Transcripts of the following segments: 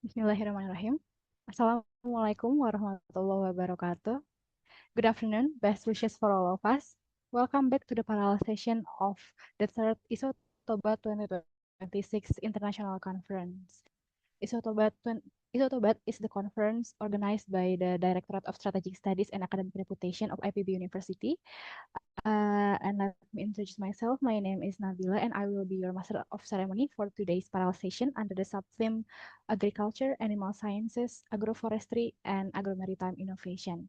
Bismillahirrahmanirrahim. Assalamualaikum warahmatullahi wabarakatuh. Good afternoon, best wishes for all of us. Welcome back to the parallel session of the third Isotobat 2026 International Conference. Isotobat is the conference organized by the Directorate of Strategic Studies and Academic Reputation of IPB University. And let me introduce myself. My name is Nabila, and I will be your Master of Ceremony for today's parallel session under the sub-theme Agriculture, Animal Sciences, Agroforestry, and Agromaritime Innovation.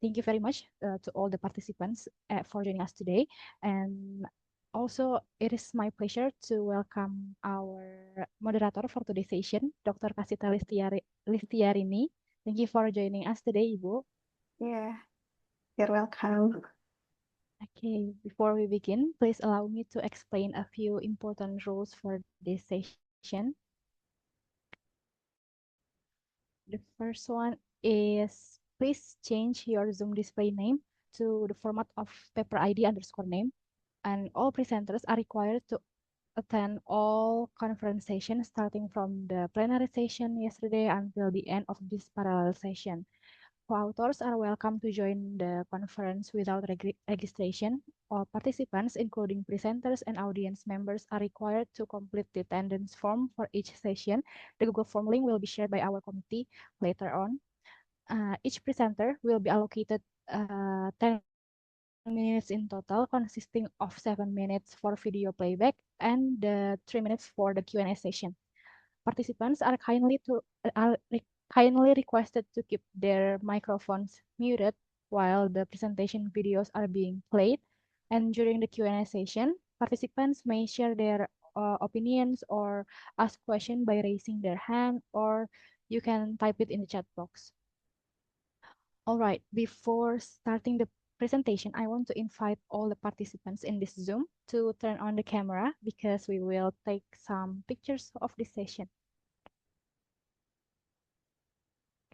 Thank you very much to all the participants for joining us today. And also, it is my pleasure to welcome our moderator for today's session, Dr. Kasita Listiarini. Thank you for joining us today, Ibu. Yeah, you're welcome. Okay, before we begin, please allow me to explain a few important rules for this session. The first one is please change your Zoom display name to the format of paper ID underscore name, and all presenters are required to attend all conference sessions starting from the plenary session yesterday until the end of this parallel session. Co-authors are welcome to join the conference without registration. All participants, including presenters and audience members, are required to complete the attendance form for each session. The Google Form link will be shared by our committee later on. Each presenter will be allocated 10 minutes in total, consisting of 7 minutes for video playback and 3 minutes for the Q&A session. Participants are kindly requested to keep their microphones muted while the presentation videos are being played. And during the Q&A session, participants may share their opinions or ask questions by raising their hand, or you can type it in the chat box. All right, before starting the presentation, I want to invite all the participants in this Zoom to turn on the camera because we will take some pictures of this session.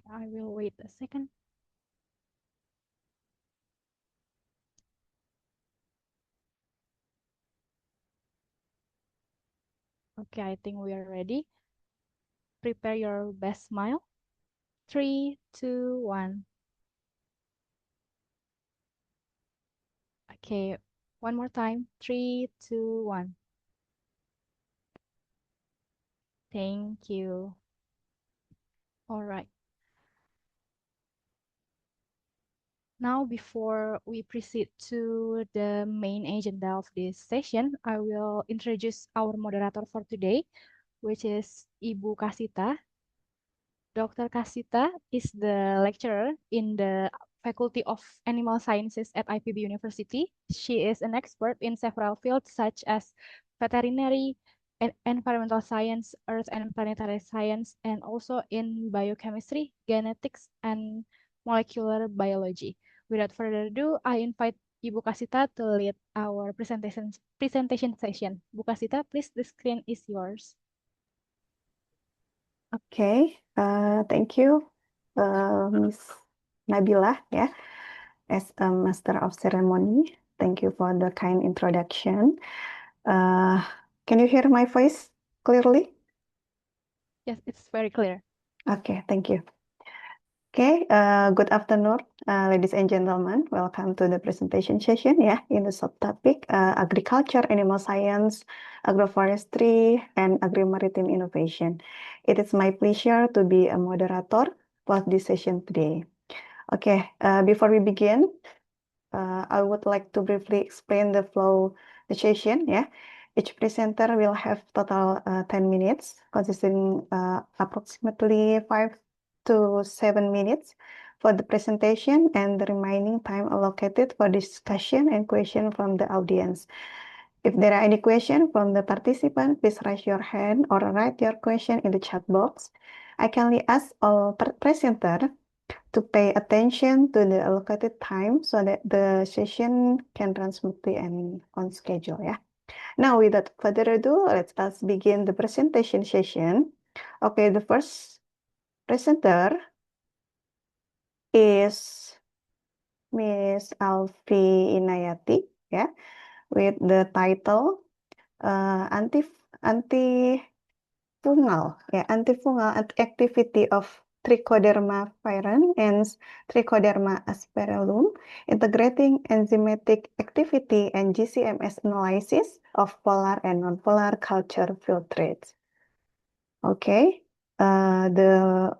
I will wait a second. Okay, I think we are ready. Prepare your best smile. 3, 2, 1. Okay, one more time. 3, 2, 1. Thank you. All right. Now, before we proceed to the main agenda of this session, I will introduce our moderator for today, which is Ibu Kasita. Dr. Kasita is the lecturer in the Faculty of Animal Sciences at IPB University. She is an expert in several fields such as veterinary, environmental science, earth and planetary science, and also in biochemistry, genetics, and molecular biology. Without further ado, I invite Ibu Kasita to lead our presentation session. Bu Kasita, please, the screen is yours. Okay, thank you, Miss Nabila, yeah, as a Master of Ceremony. Thank you for the kind introduction. Can you hear my voice clearly? Yes, it's very clear. Okay, thank you. Okay, good afternoon, ladies and gentlemen. Welcome to the presentation session, yeah, in the subtopic Agriculture, Animal Science, Agroforestry, and Agri-Maritime Innovation. It is my pleasure to be a moderator for this session today. Okay, before we begin, I would like to briefly explain the flow the session, yeah. Each presenter will have total 10 minutes, consisting approximately 5 to 7 minutes for the presentation and the remaining time allocated for discussion and question from the audience. If there are any questions from the participant, please raise your hand or write your question in the chat box. I kindly ask all presenters to pay attention to the allocated time so that the session can run smoothly and on schedule, yeah. Now, without further ado, let us begin the presentation session. Okay, the first presenter is Miss Alfi Inayati, yeah, with the title anti antifungal, activity of Trichoderma virens and Trichoderma asperellum, integrating enzymatic activity and GCMS analysis of polar and nonpolar culture filtrates. Okay, the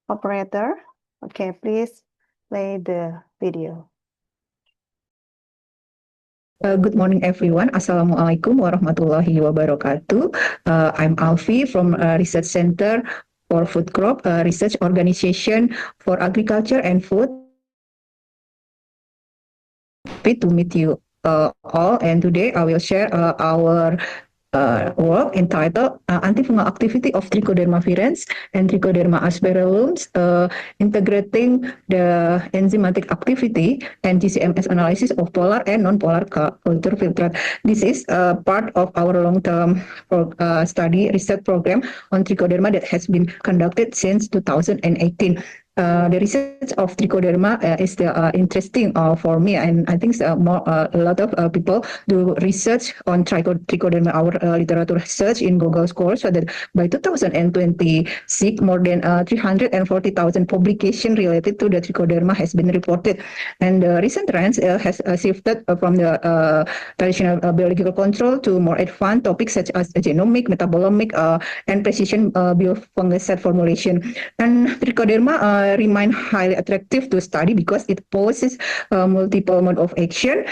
operator, okay, please play the video. Good morning, everyone. Assalamualaikum warahmatullahi wabarakatuh. I'm Alfi from Research Center for Food Crop Research Organization for Agriculture and Food. Happy to meet you all, and today I will share our work entitled Antifungal Activity of Trichoderma virens and Trichoderma asperellum, integrating the enzymatic activity and GCMS analysis of polar and non-polar culture filtrate. This is part of our long-term study research program on Trichoderma that has been conducted since 2018. The research of Trichoderma is interesting for me, and I think a lot of people do research on Trichoderma. Our literature search in Google Scholar so that by 2026, more than 340,000 publications related to the Trichoderma has been reported, and the recent trends has shifted from the traditional biological control to more advanced topics such as genomic, metabolomic, and precision biofungicide formulation. And Trichoderma remain highly attractive to study because it poses multiple mode of action.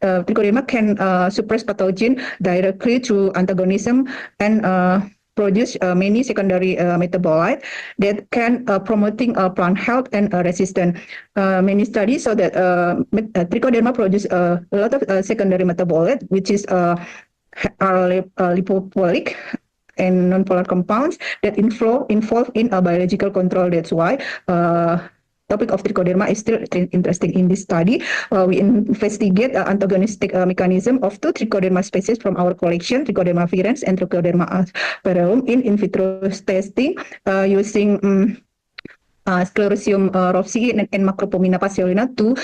Trichoderma can suppress pathogen directly through antagonism and produce many secondary metabolites that can promoting plant health and resistance. Many studies show that Trichoderma produce a lot of secondary metabolites, which is are lipophilic and non-polar compounds that involved in a biological control. That's why topic of Trichoderma is still interesting in this study. We investigate antagonistic mechanism of two Trichoderma species from our collection, Trichoderma virens and Trichoderma asperellum, in vitro testing using Sclerotium rofsii and Macropomina passeolina to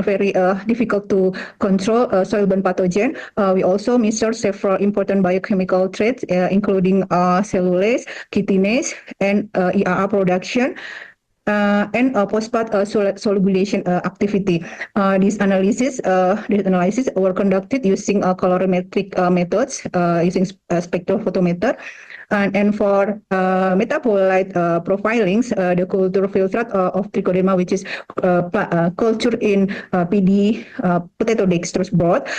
very difficult to control soil-borne pathogen. We also measure several important biochemical traits, including cellulase, chitinase, and ERR production. And post-part solubilization activity. These analysis were conducted using colorimetric methods, using spectrophotometer. And for metabolite profilings, the culture filtrate of Trichoderma, which is cultured in PD potato dextrose broth,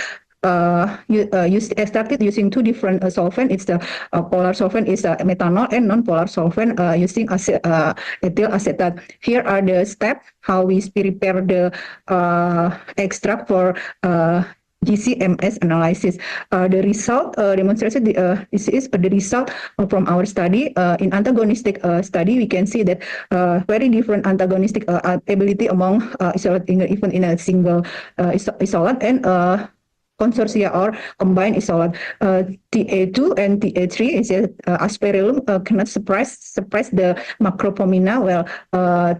started using two different solvent. It's the polar solvent is methanol, and non-polar solvent using ethyl acetate. Here are the steps how we prepare the extract for GCMS analysis. The result demonstrated this is the result from our study. In antagonistic study, we can see that very different antagonistic ability among isolate, even in a single isolate, and consortia or combined isolate. TA2 and TA3 is asperellum cannot suppress the Macropomina, while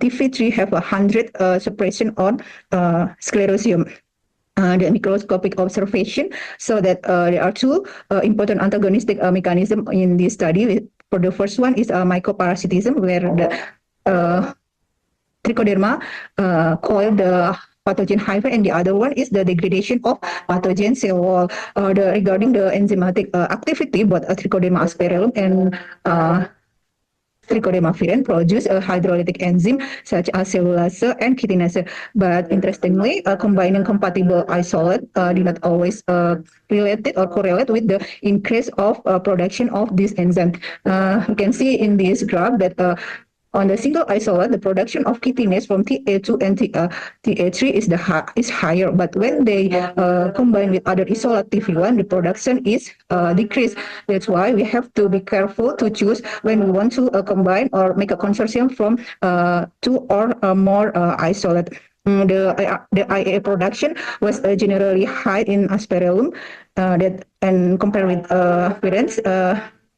TV3 have 100 suppression on Sclerotium. The microscopic observation so that there are two important antagonistic mechanisms in this study. For the first one is mycoparasitism, where the Trichoderma coil the pathogen hyphae, and the other one is the degradation of pathogen cell wall. Regarding the enzymatic activity, both Trichoderma asperellum and Trichoderma virens produce a hydrolytic enzyme such as cellulase and chitinase. But interestingly, combining compatible isolate do not always related or correlate with the increase of production of this enzyme. You can see in this graph that on the single isolate, the production of chitinase from TA2 and TA3 is higher, but when they combine with other isolate TV1, the production is decreased. That's why we have to be careful to choose when we want to combine or make a consortium from two or more isolate. The IAA production was generally high in asperellum, and compared with virens,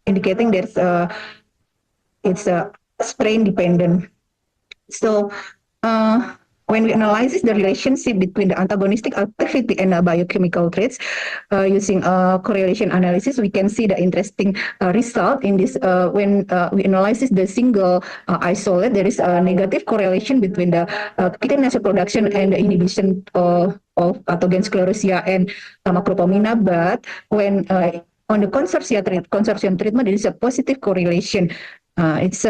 indicating that it's strain dependent. So when we analyze the relationship between the antagonistic activity and biochemical traits using correlation analysis, we can see the interesting result in this. When we analyze the single isolate, there is a negative correlation between the ketone production and the inhibition of pathogen sclerosia and macropomina. But when on the consortium treatment, there is a positive correlation. It's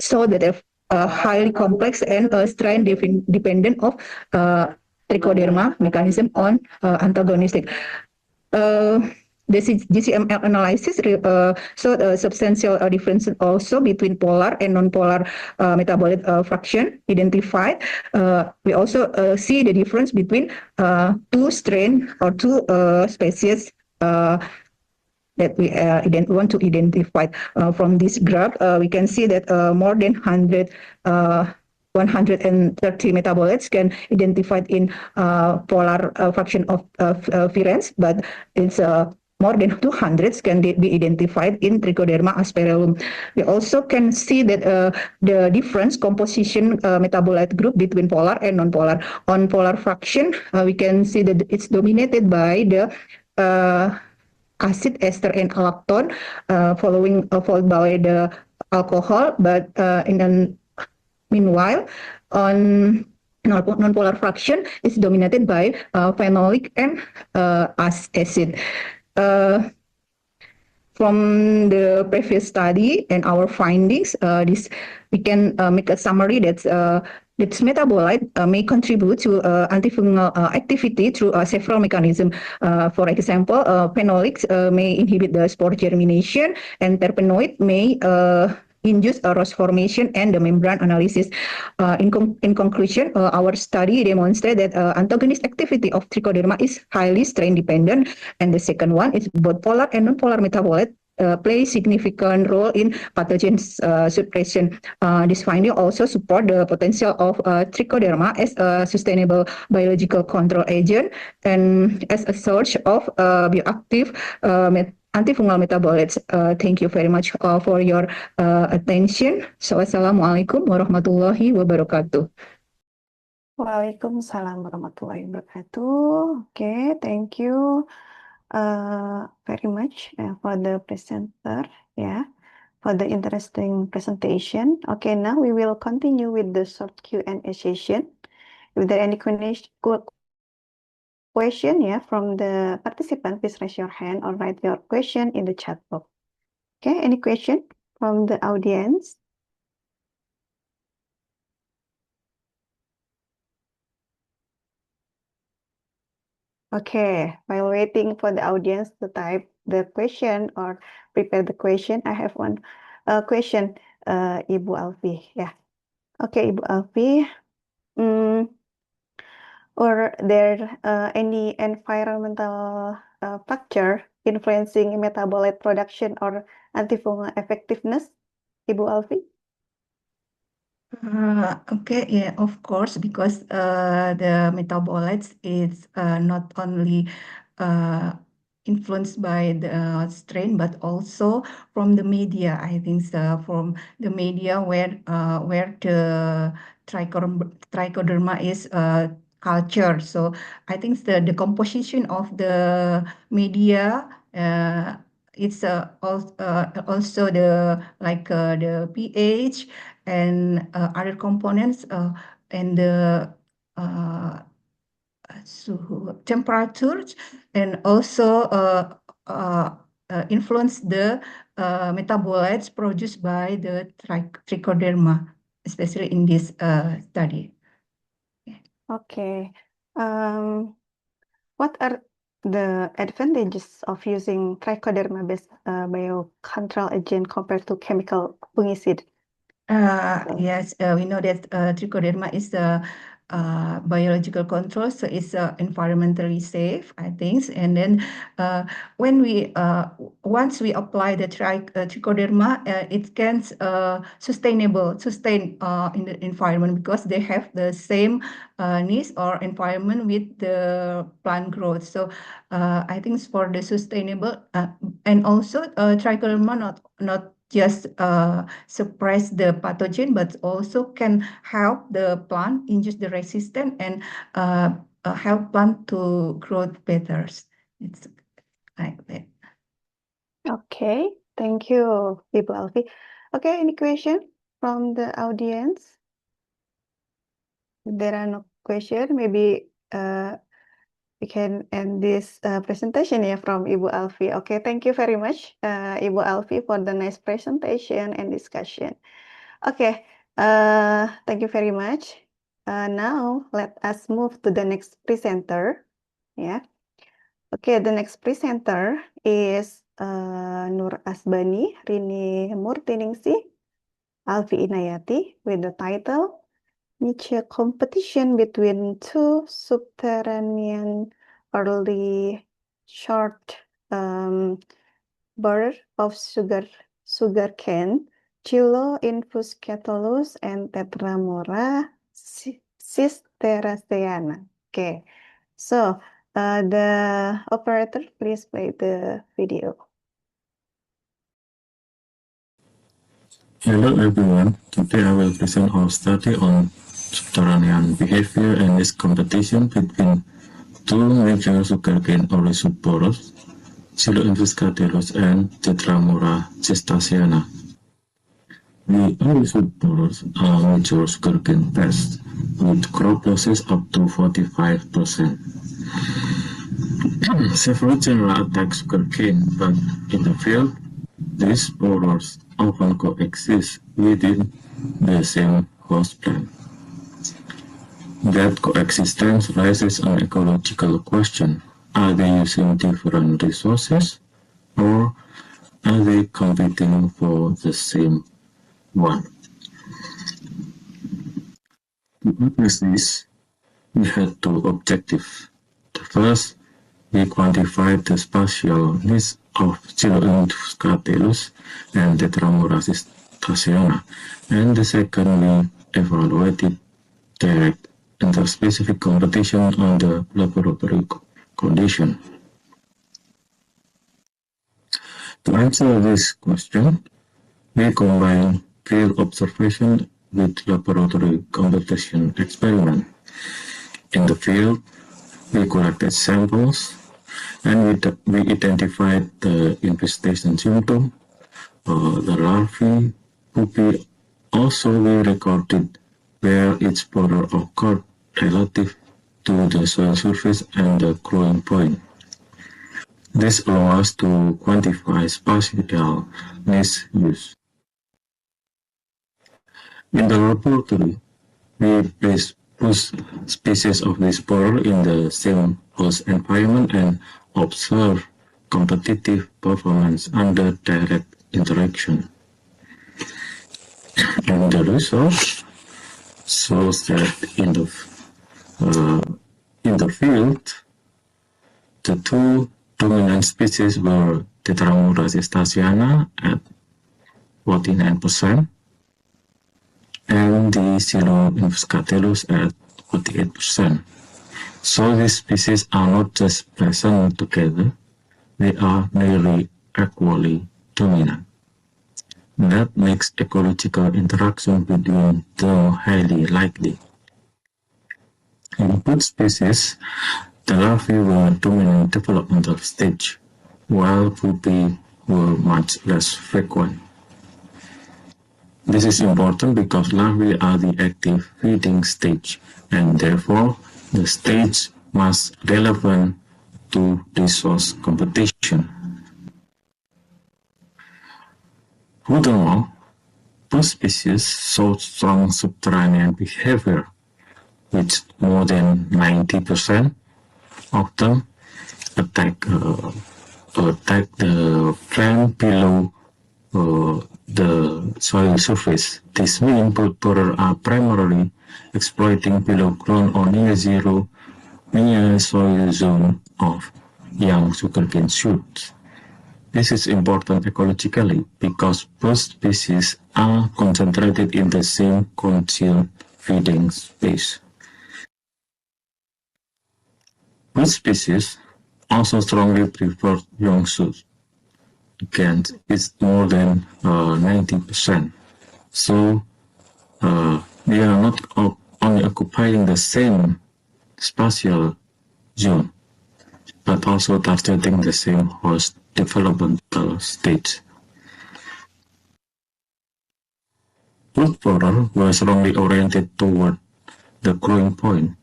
so that highly complex and strain dependent of trichoderma mechanism on antagonistic. The GCML analysis showed a substantial difference also between polar and non-polar metabolite fraction identified. We also see the difference between two strain or two species that we want to identify. From this graph, we can see that more than 130 metabolites can identified in polar fraction of virens, but it's more than 200 can be identified in Trichoderma asperellum. We also can see that the difference composition metabolite group between polar and non-polar. On polar fraction, we can see that it's dominated by the acid, ester, and lactone, followed by the alcohol. But meanwhile, on non-polar fraction is dominated by phenolic and acid. From the previous study and our findings, we can make a summary that this metabolite may contribute to antifungal activity through several mechanisms. For example, phenolics may inhibit the spore germination, and terpenoid may induce a rose formation and the membrane analysis. In conclusion, our study demonstrated that antagonist activity of Trichoderma is highly strain dependent, and the second one is both polar and non-polar metabolite play significant role in pathogen suppression. This finding also support the potential of Trichoderma as a sustainable biological control agent and as a source of bioactive antifungal metabolites. Thank you very much for your attention. So, Assalamualaikum warahmatullahi wabarakatuh. Waalaikumsalam warahmatullahi wabarakatuh. Okay, thank you very much for the presenter, for the interesting presentation. Okay, now we will continue with the short Q&A session. If there are any question from the participant, please raise your hand or write your question in the chat box. Okay, any question from the audience? Okay, while waiting for the audience to type the question or prepare the question, I have one question, Ibu Alfi. Yeah. Okay, Ibu Alfi. Or there any environmental factor influencing metabolite production or antifungal effectiveness, Ibu Alfi? Okay, yeah, of course, because the metabolites is not only influenced by the strain, but also from the media. I think so, from the media where the trichoderma is cultured. So I think the composition of the media. It's also the pH and other components and the temperatures, and also influence the metabolites produced by the trichoderma, especially in this study. Okay. What are the advantages of using trichoderma-based biocontrol agent compared to chemical fungicide? Yes, we know that trichoderma is a biological control, so it's environmentally safe, I think. And then when we once we apply the trichoderma, it can sustain in the environment because they have the same needs or environment with the plant growth. So I think for the sustainable and also trichoderma not just suppress the pathogen, but also can help the plant induce the resistance and help plant to grow better. It's like that. Okay, thank you, Ibu Alfi. Okay, any question from the audience? If there are no question, maybe we can end this presentation from Ibu Alfi. Okay, thank you very much, Ibu Alfi, for the nice presentation and discussion. Okay, thank you very much. Now let us move to the next presenter. Yeah. Okay, the next presenter is Nur Asbani, Rini Murtiningsi, Alfi Inayati, with the title Niche Competition Between Two Subterranean Early Short Bird of Sugarcane, Chilo infuscatulus and Tetramora cisteraceana. Okay, so the operator, please play the video. Hello everyone, today I will present our study on subterranean behavior and its competition between two major sugarcane oryzoporos, Chilo infuscatulus and Tetramora cisteraceana. The oryzoporos are major sugarcane pests with crop losses up to 45%. Several genera attack sugarcane, but in the field, these spores often coexist within the same host plant. That coexistence raises an ecological question. Are they using different resources, or are they competing for the same one? To address this, we had two objectives. The first, we quantified the spatial needs of Chilo infuscatulus and Tetramora cisteraceana, and the second, we evaluated direct interspecific competition on the laboratory condition. To answer this question, we combine field observation with laboratory competition experiment. In the field, we collected samples and we identified the infestation symptom, the larvae, pupae. Also, we recorded where each border occurred relative to the soil surface and the growing point. This allows us to quantify spatial misuse. In the laboratory, we place both species of this spore in the same host environment and observe competitive performance under direct interaction. And the result shows that in the field, the two dominant species were Tetramora cisteraceana at 49% and the Chilo infuscatulus at 48%. So these species are not just present together, they are nearly equally dominant. That makes ecological interaction between them highly likely. In both species, the larvae were a dominant developmental stage, while pupae were much less frequent. This is important because larvae are the active feeding stage, and therefore the stage must relevant to resource competition. Furthermore, both species show strong subterranean behavior, with more than 90% of them attack the plant below the soil surface. This means both borers are primarily exploiting below ground or near zero near soil zone of young sugarcane shoots. This is important ecologically because both species are concentrated in the same concealed feeding space. Both species also strongly prefer young shoots. again is more than 90%. So we are not only occupying the same spatial zone, but also targeting the same host developmental stage. Root border was strongly oriented toward the growing point.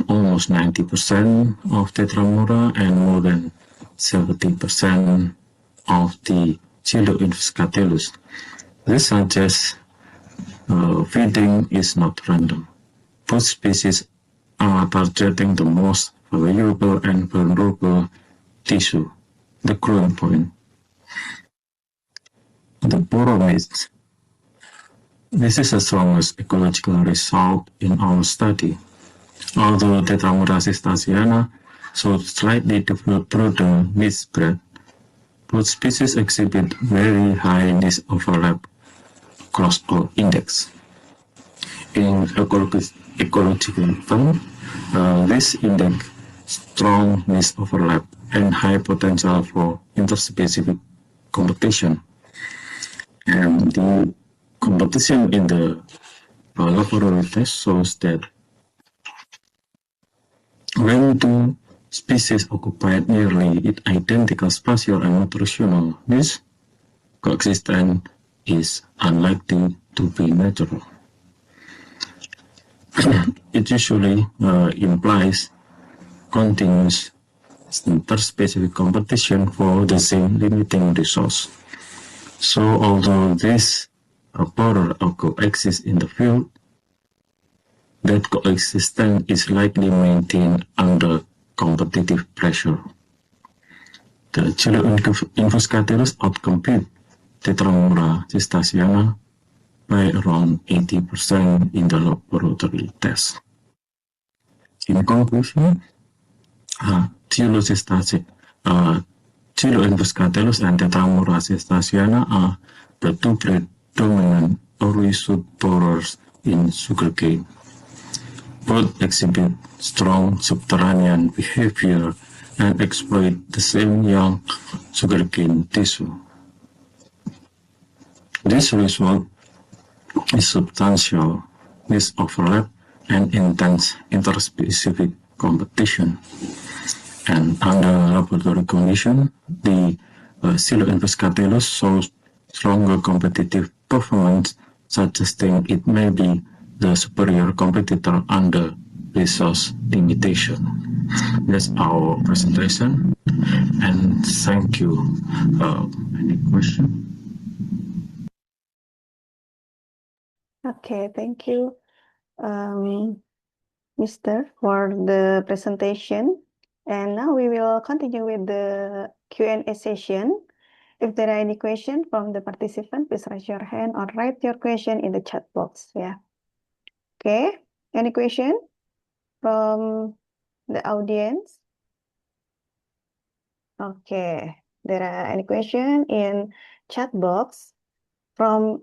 Almost 90% of Tetramura and more than 70% of the Chiloinfuscatellus. This suggests feeding is not random. Both species are targeting the most valuable and vulnerable tissue, the growing point. The boromist. This is the strongest ecological result in our study. Although Tetramura cistasiana showed slightly broader niche spread, both species exhibit very high niche overlap across all index. In ecological terms, this index strong niche overlap and high potential for interspecific competition. And the competition in the laboratory test shows that when two species occupy nearly identical spatial and nutritional niche, coexistence is unlikely to be natural. It usually implies continuous interspecific competition for the same limiting resource. So although this border coexist in the field, that coexistence is likely maintained under competitive pressure. The Chiloinfuscatellus outcompete Tetramura cistasiana by around 80% in the laboratory test. In conclusion, Chiloinfuscatellus and Tetramura cistasiana are the two predominant orisud borers in sugarcane. Both exhibit strong subterranean behavior and exploit the same young sugarcane tissue. This result is substantial niche overlap and intense interspecific competition. And under laboratory condition, the Chiloinfuscatellus shows stronger competitive performance, suggesting it may be the superior competitor under resource limitation. That's our presentation, and thank you. Any question? Okay, thank you, Mr. for the presentation. And now we will continue with the Q&A session. If there are any questions from the participant, please raise your hand or write your question in the chat box. Yeah. Okay. Any question from the audience? Okay. There are any question in chat box from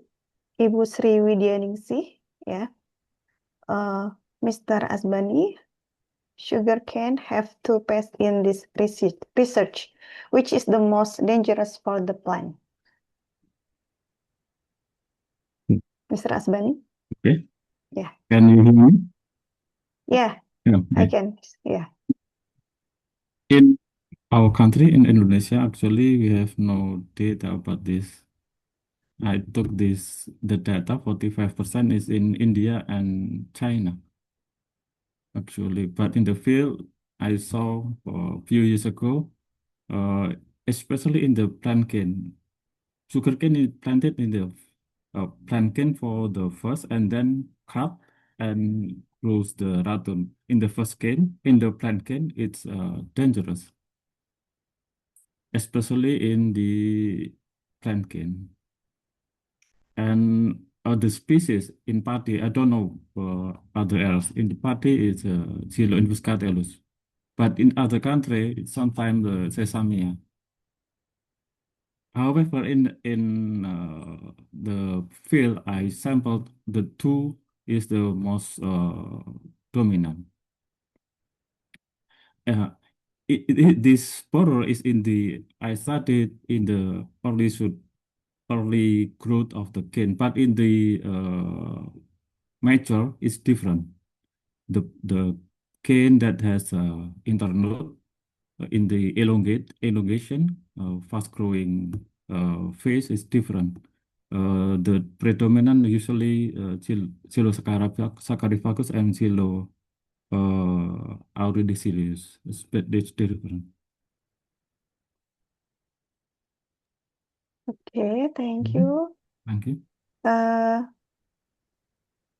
Ibu Sri Widyaningsih? Yeah. Mr. Asbani, sugarcane have two pests in this research. Which is the most dangerous for the plant? Mr. Asbani? Okay. Yeah. Can you hear me? Yeah, Yeah. I Okay. can. Yeah. In our country, in Indonesia, actually, we have no data about this. I took the data, 45% is in India and China, actually. But in the field, I saw a few years ago, especially in the plantain, sugarcane is planted in the plantain for the first and then cut and grows the ratoon. In the first cane, in the plantain, it's dangerous, especially in the plantain. And other species in Pati, I don't know other areas. In the Pati, it's Chiloinfuscatellus. But in other country, sometimes the sesamia. However, in the field I sampled, the two is the most dominant. this border is I started in the early growth of the cane, but in the mature it's different. The cane that has internode in the elongation, fast growing phase is different. The predominant usually Scylosaccharophagous and Auridicilius. It's different. Okay, thank Mhm. you. Thank you.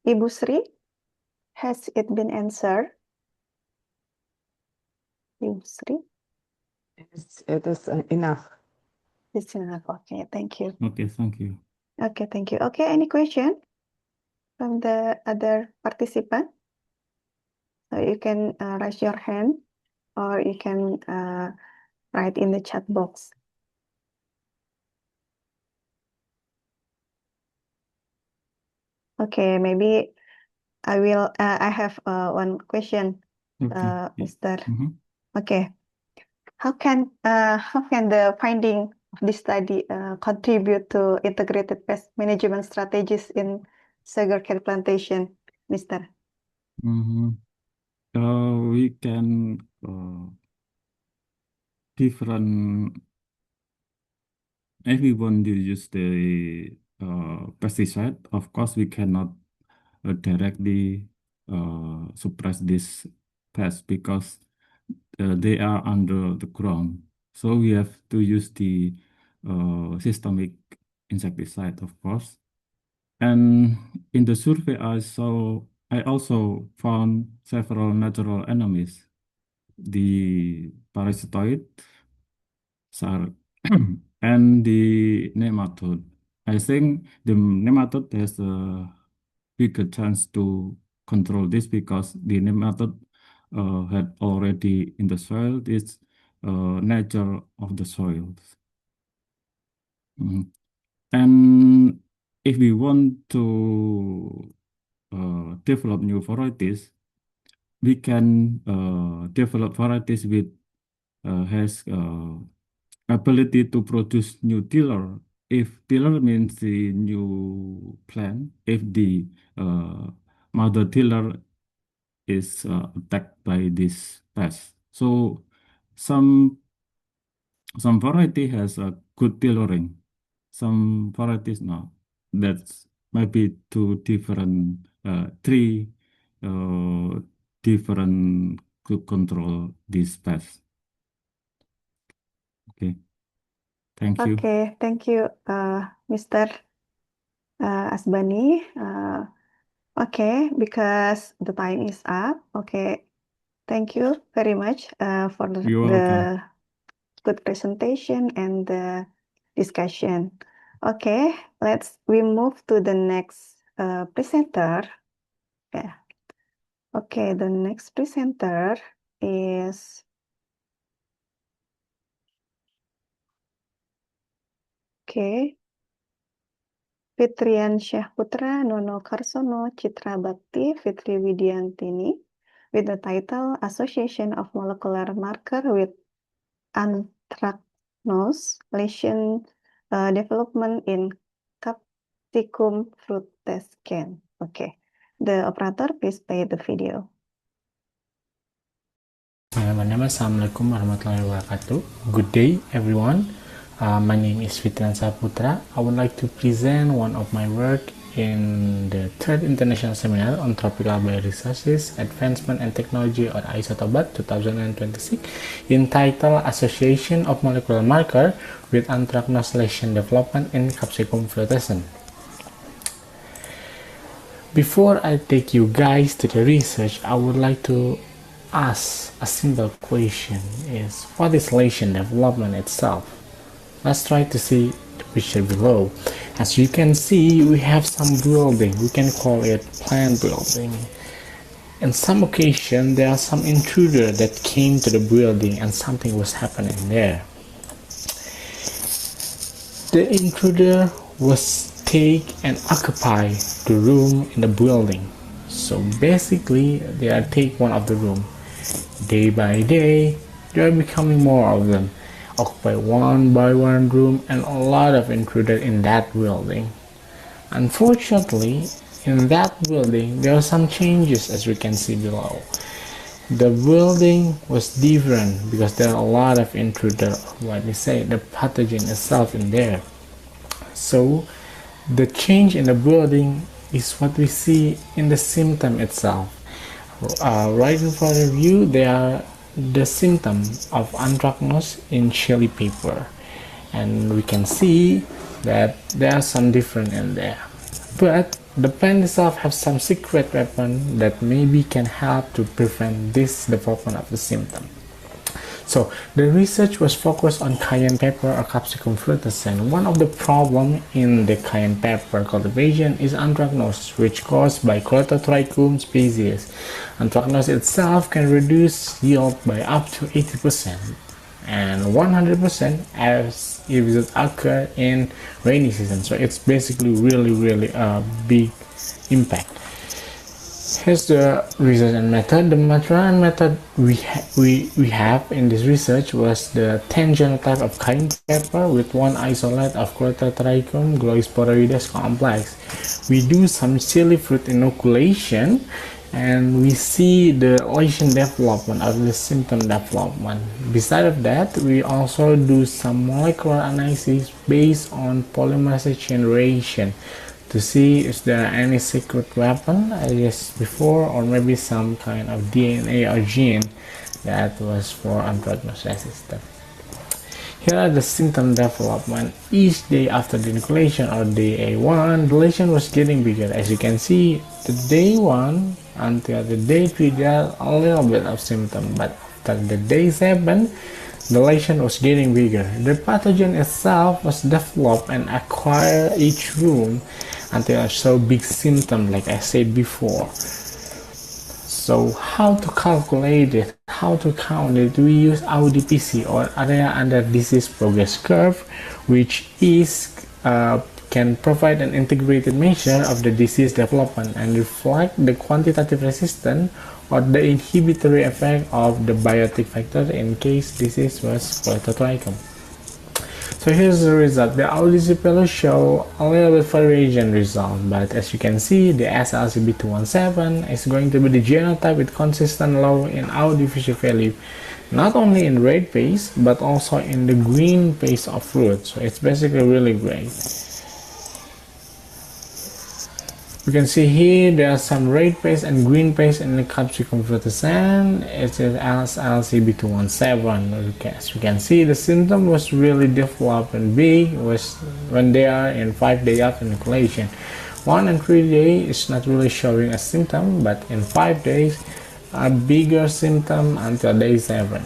Ibu Sri, has it been answered? Ibu Sri, It is enough. it's enough. Okay, thank you. Okay, thank you. Okay, thank you. Okay, any question from the other participant? So you can raise your hand or you can write in the chat box. Okay, maybe I have one question, Okay. Mr. Mhm. Okay, how can the finding of this study contribute to integrated pest management strategies in sugarcane plantation, Mr.? Mhm. We can different if we want to use the pesticide. Of course, we cannot directly suppress this pest because they are under the ground. So we have to use the systemic insecticide, of course. And in the survey, I also found several natural enemies. The parasitoid, and the nematode. I think the nematode has a bigger chance to control this because the nematode had already in the soil this nature of the soil. Mhm. And if we want to develop new varieties, we can develop varieties with has ability to produce new tiller. If tiller means the new plant, if the mother tiller is attacked by this pest. So some variety has a good tillering, some varieties not. That's maybe three different could control this pest. Okay, thank you. Okay, thank you, Mr. Asbani. Okay, because the time is up. Okay, thank you very much for You're welcome. the good presentation and the discussion. Okay, we move to the next presenter. Yeah. Okay, the next presenter is Fitrian Syah Putra, Nono Karsono, Citra Bakti, Fitri Widiantini, with the title Association of Molecular Marker with Anthracnose Lesion Development in Capsicum Fruit Test Can. Okay, the operator, please play the video. Assalamualaikum warahmatullahi wabarakatuh. Good day, everyone. My name is Fitrian Saputra. I would like to present one of my work in the 3rd International Seminar on Tropical Bioresources, Advancement and Technology, or ISOTOBAT 2026, entitled Association of Molecular Marker with Anthracnose Lesion Development in Capsicum Fruitescens. Before I take you guys to the research, I would like to ask a simple question: is what is lesion development itself? Let's try to see the picture below. As you can see, we have some building. We can call it plant building. In some occasion, there are some intruder that came to the building and something was happening there. The intruder was take and occupy the room in the building. So basically, they are take one of the room. Day by day, there are becoming more of them, occupy one by one room, and a lot of intruders in that building. Unfortunately, in that building, there are some changes as we can see below. The building was different because there are a lot of intruders, what we say, the pathogen itself in there. So the change in the building is what we see in the symptom itself. Right in front of you, there are the symptoms of anthracnose in chili pepper, and we can see that there are some different in there. But the plant itself has some secret weapon that maybe can help to prevent this development of the symptom. So the research was focused on cayenne pepper or Capsicum frutescens. One of the problems in the cayenne pepper cultivation is anthracnose, which caused by Chlorotrichum species. Anthracnose itself can reduce yield by up to 80% and 100% as if it occur in rainy season. So it's basically really a big impact. Here's the research and method. The material and method we have in this research was the 10 genotype of cayenne pepper with one isolate of Chlorotrichum gloeoporoides complex. We do some chili fruit inoculation, and we see the lesion development of the symptom development. Besides that, we also do some molecular analysis based on polymerase chain reaction to see if there are any secret weapon as before, or maybe some kind of DNA or gene that was for anthracnose resistance. Here are the symptom development. Each day after the inoculation or day A1, the lesion was getting bigger. As you can see, the day 1 until the day 3 there are a little bit of symptom, but after the day 7 the lesion was getting bigger. The pathogen itself was developed and acquired each room until I show big symptom like I said before. So how to calculate it, how to count it? We use AUDPC, or area under disease progress curve, which is can provide an integrated measure of the disease development and reflect the quantitative resistance or the inhibitory effect of the biotic factor in case disease was Chlorotrichum. So here's the result. The AUDPC show a little bit variation result, but as you can see, the SLCB217 is going to be the genotype with consistent low in AUDPC value, not only in red phase but also in the green phase of fruit. So it's basically really great. You can see here there are some red phase and green phase in the Capsicum frutescens. It is SLCB217. As you can see, the symptom was really developed and big was when they are in 5 days after inoculation. 1 and 3 days is not really showing a symptom, but in 5 days a bigger symptom until day 7.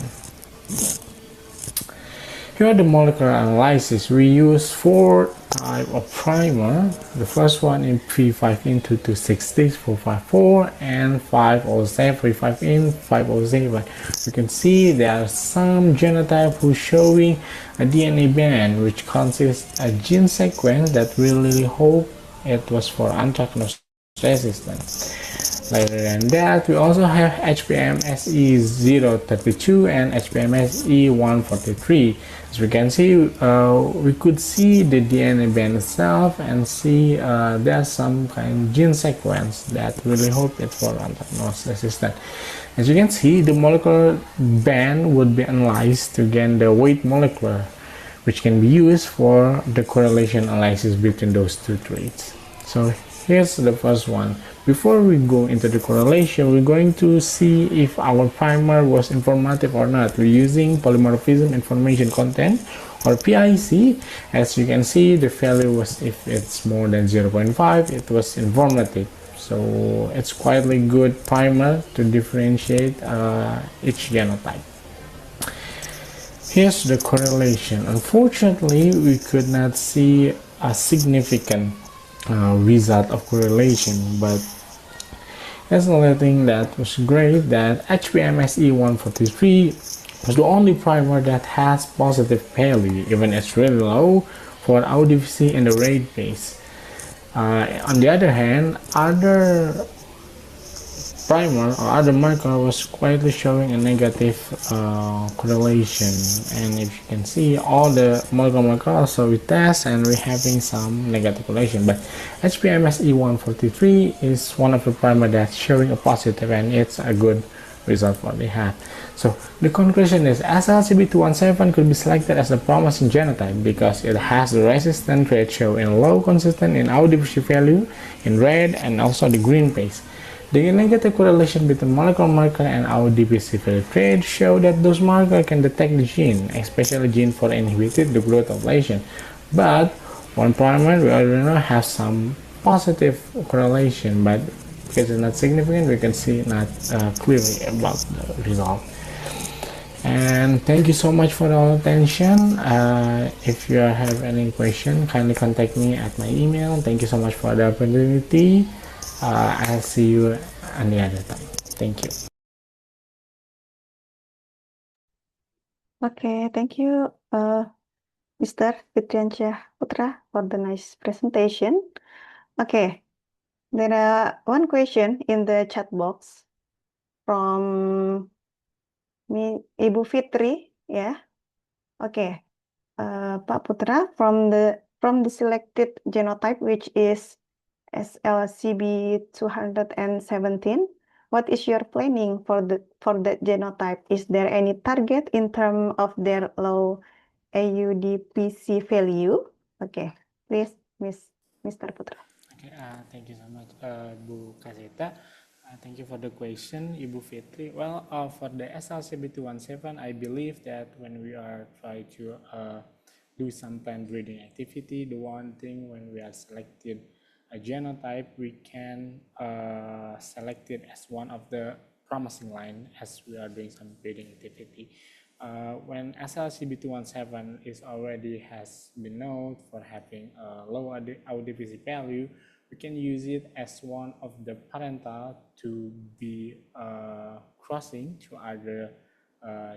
Here are the molecular analysis. We use 4 types of primer. The first one in 3,5-2,260, 454, and 507, 35 507. You can see there are some genotype who showing a DNA band which consists a gene sequence that we really hope it was for anthracnose resistance. Later than that, we also have HPMSE032 and HPMSE143. As we can see, we could see the DNA band itself and see there's some kind of gene sequence that really hope it's for anthracnose resistance. As you can see, the molecular band would be analyzed to gain the weight molecular, which can be used for the correlation analysis between those two traits. So here's the first one. Before we go into the correlation, we're going to see if our primer was informative or not. We're using polymorphism information content, or PIC. As you can see, the value was, if it's more than 0.5, it was informative. So it's quite a good primer to differentiate each genotype. Here's the correlation. Unfortunately, we could not see a significant result of correlation, but that's another thing that was great, that HPMSE143 was the only primer that has positive value, even it's really low for AUDPC in the red phase. On the other hand, other primer or other marker was quietly showing a negative correlation. And if you can see, all the molecular marker also we test and we're having some negative correlation. But HPMS E143 is one of the primer that's showing a positive, and it's a good result what they have. So the conclusion is SLCB217 could be selected as a promising genotype because it has the resistance ratio in low, consistent in ODPC value in red and also the green phase. The negative correlation between molecular marker and ODPC value trade show that those markers can detect the gene, especially gene for inhibited the growth of lesion. But one primer we already know has some positive correlation, but because it's not significant, we can see not clearly about the result. And thank you so much for your attention. If you have any question, kindly contact me at my email. Thank you so much for the opportunity. I'll see you any other time. Thank you. Okay, thank you, Mr. Fitriansyah Putra, for the nice presentation. Okay, there are one question in the chat box from me, Ibu Fitri, yeah. Okay, Pak Putra, from the selected genotype, which is SLCB217, what is your planning for the genotype? Is there any target in terms of their low AUDPC value? Okay, please, Mr. Putra. Okay, thank you so much, Bu Kaseta. Thank you for the question, Ibu Fitri. Well, for the SLCB217, I believe that when we are trying to do some plant breeding activity, the one thing when we are selected a genotype, we can select it as one of the promising line as we are doing some breeding activity. When SLCB217 is already has been known for having a low ODPC value, we can use it as one of the parental to be crossing to other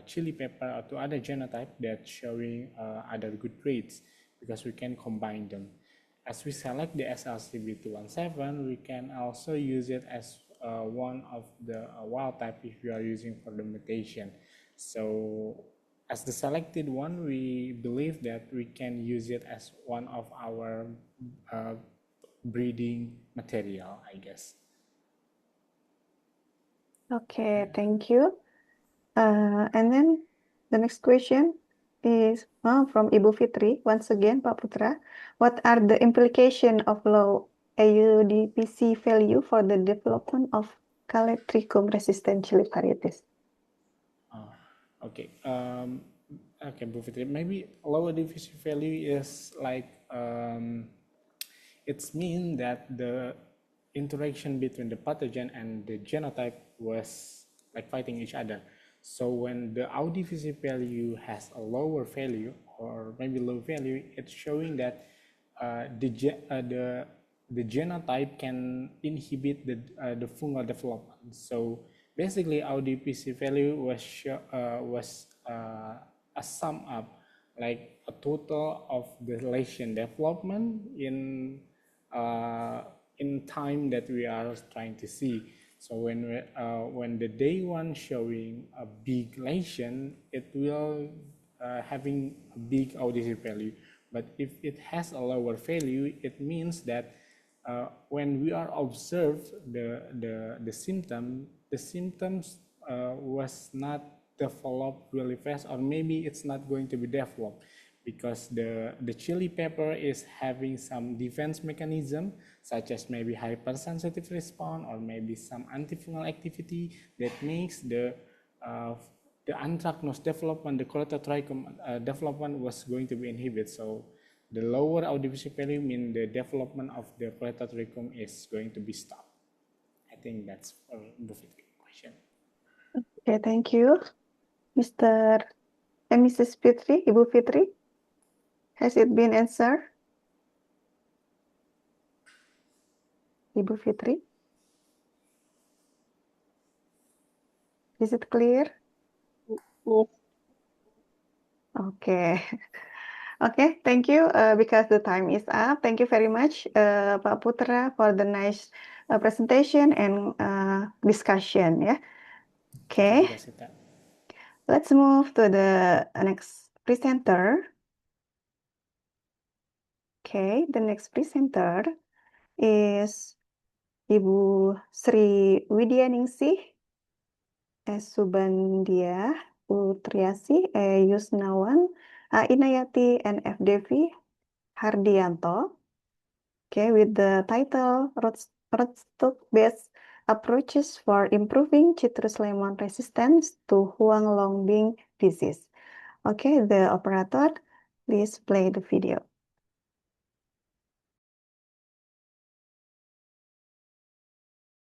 chili pepper or to other genotype that showing other good traits, because we can combine them. As we select the SLCB217, we can also use it as one of the wild type if you are using for the mutation. So as the selected one, we believe that we can use it as one of our breeding material, I guess. Okay, thank you. And then the next question is from Ibu Fitri, once again, Pak Putra. What are the implications of low AUDPC value for the development of Callitrichum resistant chili varieties? Okay, okay, Bu Fitri, maybe low AUDPC value is like, it means that the interaction between the pathogen and the genotype was like fighting each other. So when the ODPC value has a lower value or maybe low value, it's showing that the genotype can inhibit the fungal development. So basically, ODPC value was a sum up, like a total of the lesion development in time that we are trying to see. So when the day one showing a big lesion, it will having a big ODPC value. But if it has a lower value, it means that when we are observe the symptoms was not developed really fast, or maybe it's not going to be developed because the chili pepper is having some defense mechanism, such as maybe hypersensitive response or maybe some antifungal activity that makes the anthracnose development, the Callitrichum development was going to be inhibited. So the lower ODPC value means the development of the Callitrichum is going to be stopped. I think that's a question. Okay, thank you, Mr. and Mrs. Fitri, Ibu Fitri. Has it been answered? Ibu Fitri? Is it clear? Yes. Okay. Okay, thank you. Because the time is up. Thank you very much, Pak Putra, for the nice presentation and discussion. Yeah. Okay. Let's move to the next presenter. Okay, the next presenter is Ibu Sri Widyaningsih Subandia Putriasi Yusnawan Inayati and FDV Hardianto. Okay, with the title Rootstock-based approaches for improving citrus lemon resistance to Huanglongbing disease. Okay, the operator, please play the video.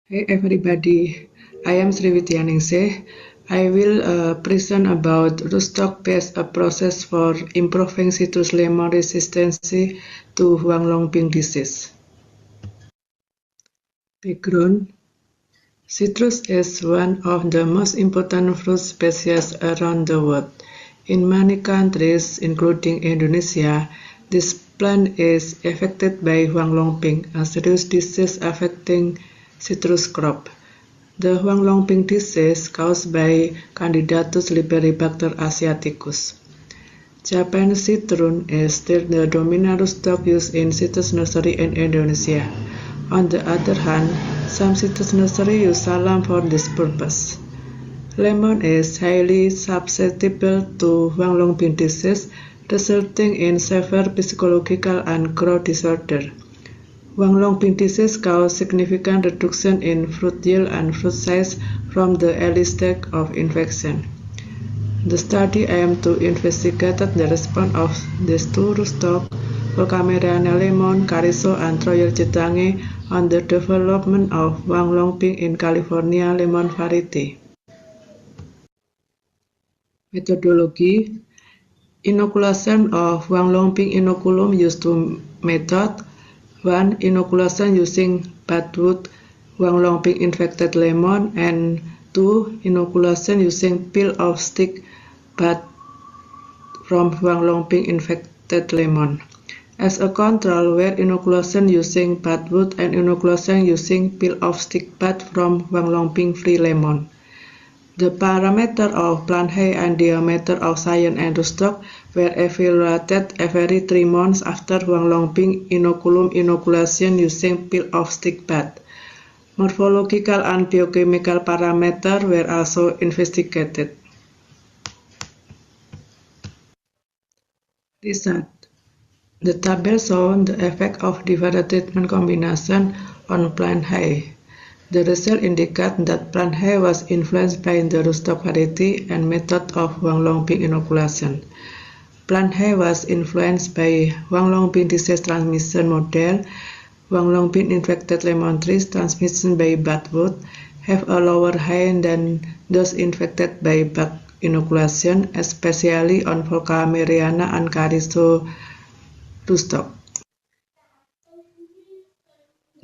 Hey everybody, I am Sri Widyaningsih. I will present about rootstock-based process for improving citrus lemon resistance to Huanglongbing disease. Background: citrus is one of the most important fruit species around the world. In many countries, including Indonesia, this plant is affected by Huanglongbing, a serious disease affecting citrus crop. The Huanglongbing disease caused by Candidatus liberibacter asiaticus. Japanese citron is still the dominant rootstock used in citrus nursery in Indonesia. On the other hand, some citrus nursery use salam for this purpose. Lemon is highly susceptible to Huanglongbing disease, resulting in severe physiological and growth disorder. Huanglongbing disease causes significant reduction in fruit yield and fruit size from the early stage of infection. The study aimed to investigate the response of these two rootstocks, Volkameriana lemon, Carizo, and Troyer Citange, on the development of Huanglongbing in California lemon variety. Methodology: inoculation of Huanglongbing inoculum used two methods. 1. Inoculation using budwood Huanglongbing infected lemon, and 2. Inoculation using peel of stick bud from Huanglongbing infected lemon. As a control were inoculation using budwood and inoculation using peel of stick bud from Huanglongbing free lemon. The parameter of plant height and diameter of scion and rootstock were evaluated every 3 months after Huanglongbing inoculum inoculation using peel of stick bud. Morphological and biochemical parameters were also investigated. Result: the table shows the effect of different treatment combination on plant height. The result indicates that plant height was influenced by the rootstock variety and method of Huanglongbing inoculation. Plant height was influenced by Huanglongbing disease transmission model. Huanglongbing infected lemon trees transmission by budwood have a lower height than those infected by bud inoculation, especially on Volkameriana and Carizo rootstock.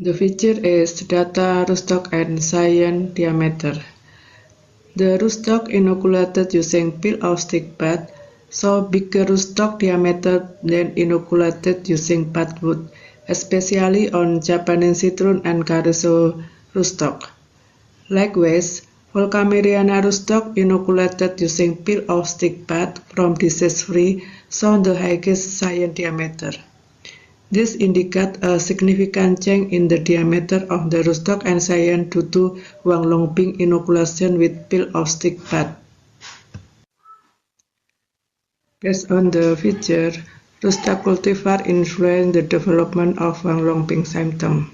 The feature is data rootstock and scion diameter. The rootstock inoculated using peel of stick bud saw bigger rootstock diameter than inoculated using budwood, especially on Japanese citron and Carizo rootstock. Likewise, Volkameriana rootstock inoculated using peel of stick bud from disease-free saw the highest scion diameter. This indicates a significant change in the diameter of the rootstock and scion due to Huanglongbing inoculation with peel of stick bud. Based on the feature, rootstock cultivar influence the development of Huanglongbing symptoms.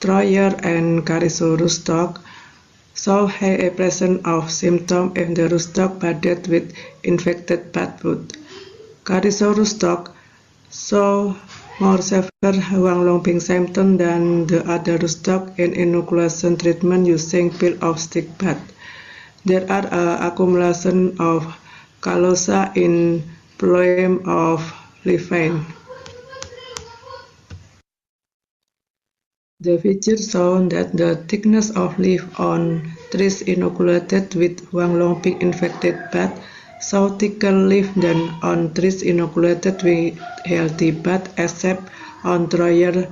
Troyer and Carizo rootstock saw high presence of symptoms if the rootstock budded with infected budwood. Carizo rootstock saw more severe Huanglongbing symptoms than the other rootstock in inoculation treatment using peel of stick bud. There are accumulation of calosa in phloem of leafine. The feature shown that the thickness of leaf on trees inoculated with Huanglongbing infected bud saw thicker leaf than on trees inoculated with healthy bud, except on Troyer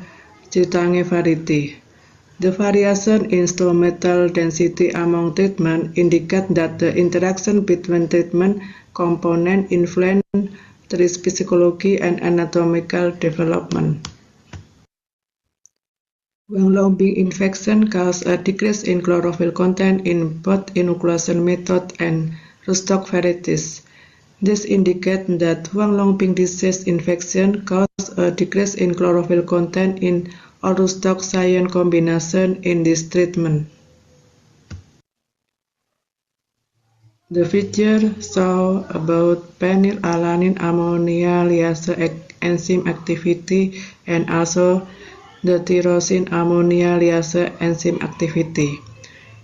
Citange variety. The variation in stomatal density among treatment indicate that the interaction between treatment component influence trees physiology and anatomical development. When lumping infection cause a decrease in chlorophyll content in both inoculation method and rootstock varieties. This indicates that Huang Longbing disease infection cause a decrease in chlorophyll content in all rootstock cyan combination in this treatment. The figure shows about phenylalanine ammonialiase enzyme activity and also the tyrosine ammonialiase enzyme activity.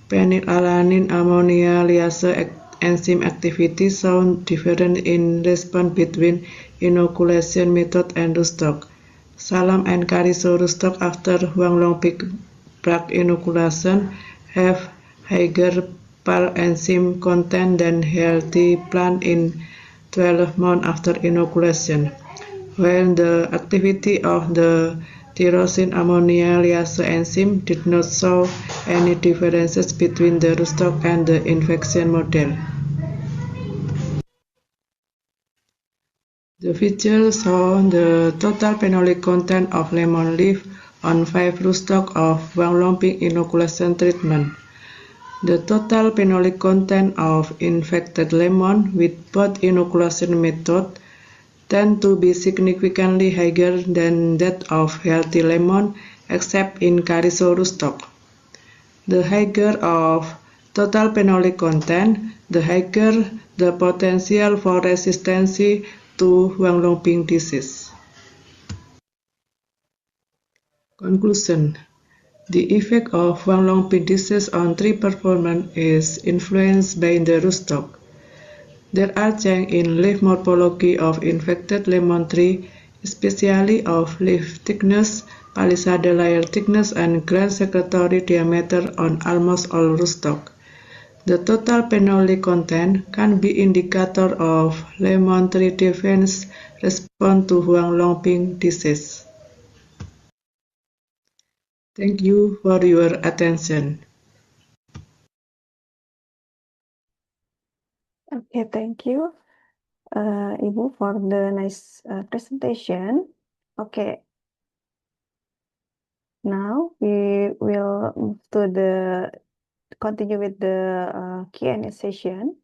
Phenylalanine ammonialiase enzyme activity shown different in response between inoculation method and rootstock. Salam and Carizo rootstock after Huang Longbing drug inoculation have higher PAL enzyme content than healthy plant in 12 months after inoculation, while the activity of the tyrosine ammonialiase enzyme did not show any differences between the rootstock and the infection model. The figure shows the total phenolic content of lemon leaf on 5 rootstock of Huang Longbing inoculation treatment. The total phenolic content of infected lemon with both inoculation method tend to be significantly higher than that of healthy lemon, except in Carizo rootstock. The higher of total phenolic content, the higher the potential for resistance to Huang Longbing disease. Conclusion. The effect of Huang Longbing disease on tree performance is influenced by the rootstock. There are changes in leaf morphology of infected lemon tree, especially of leaf thickness, palisade layer thickness, and gland secretory diameter on almost all rootstock. The total phenolic content can be indicator of lemon tree defense response to Huang Longbing disease. Thank you for your attention. Okay, thank you, Ibu, for the nice presentation. Okay, now we will move to continue with the Q&A session.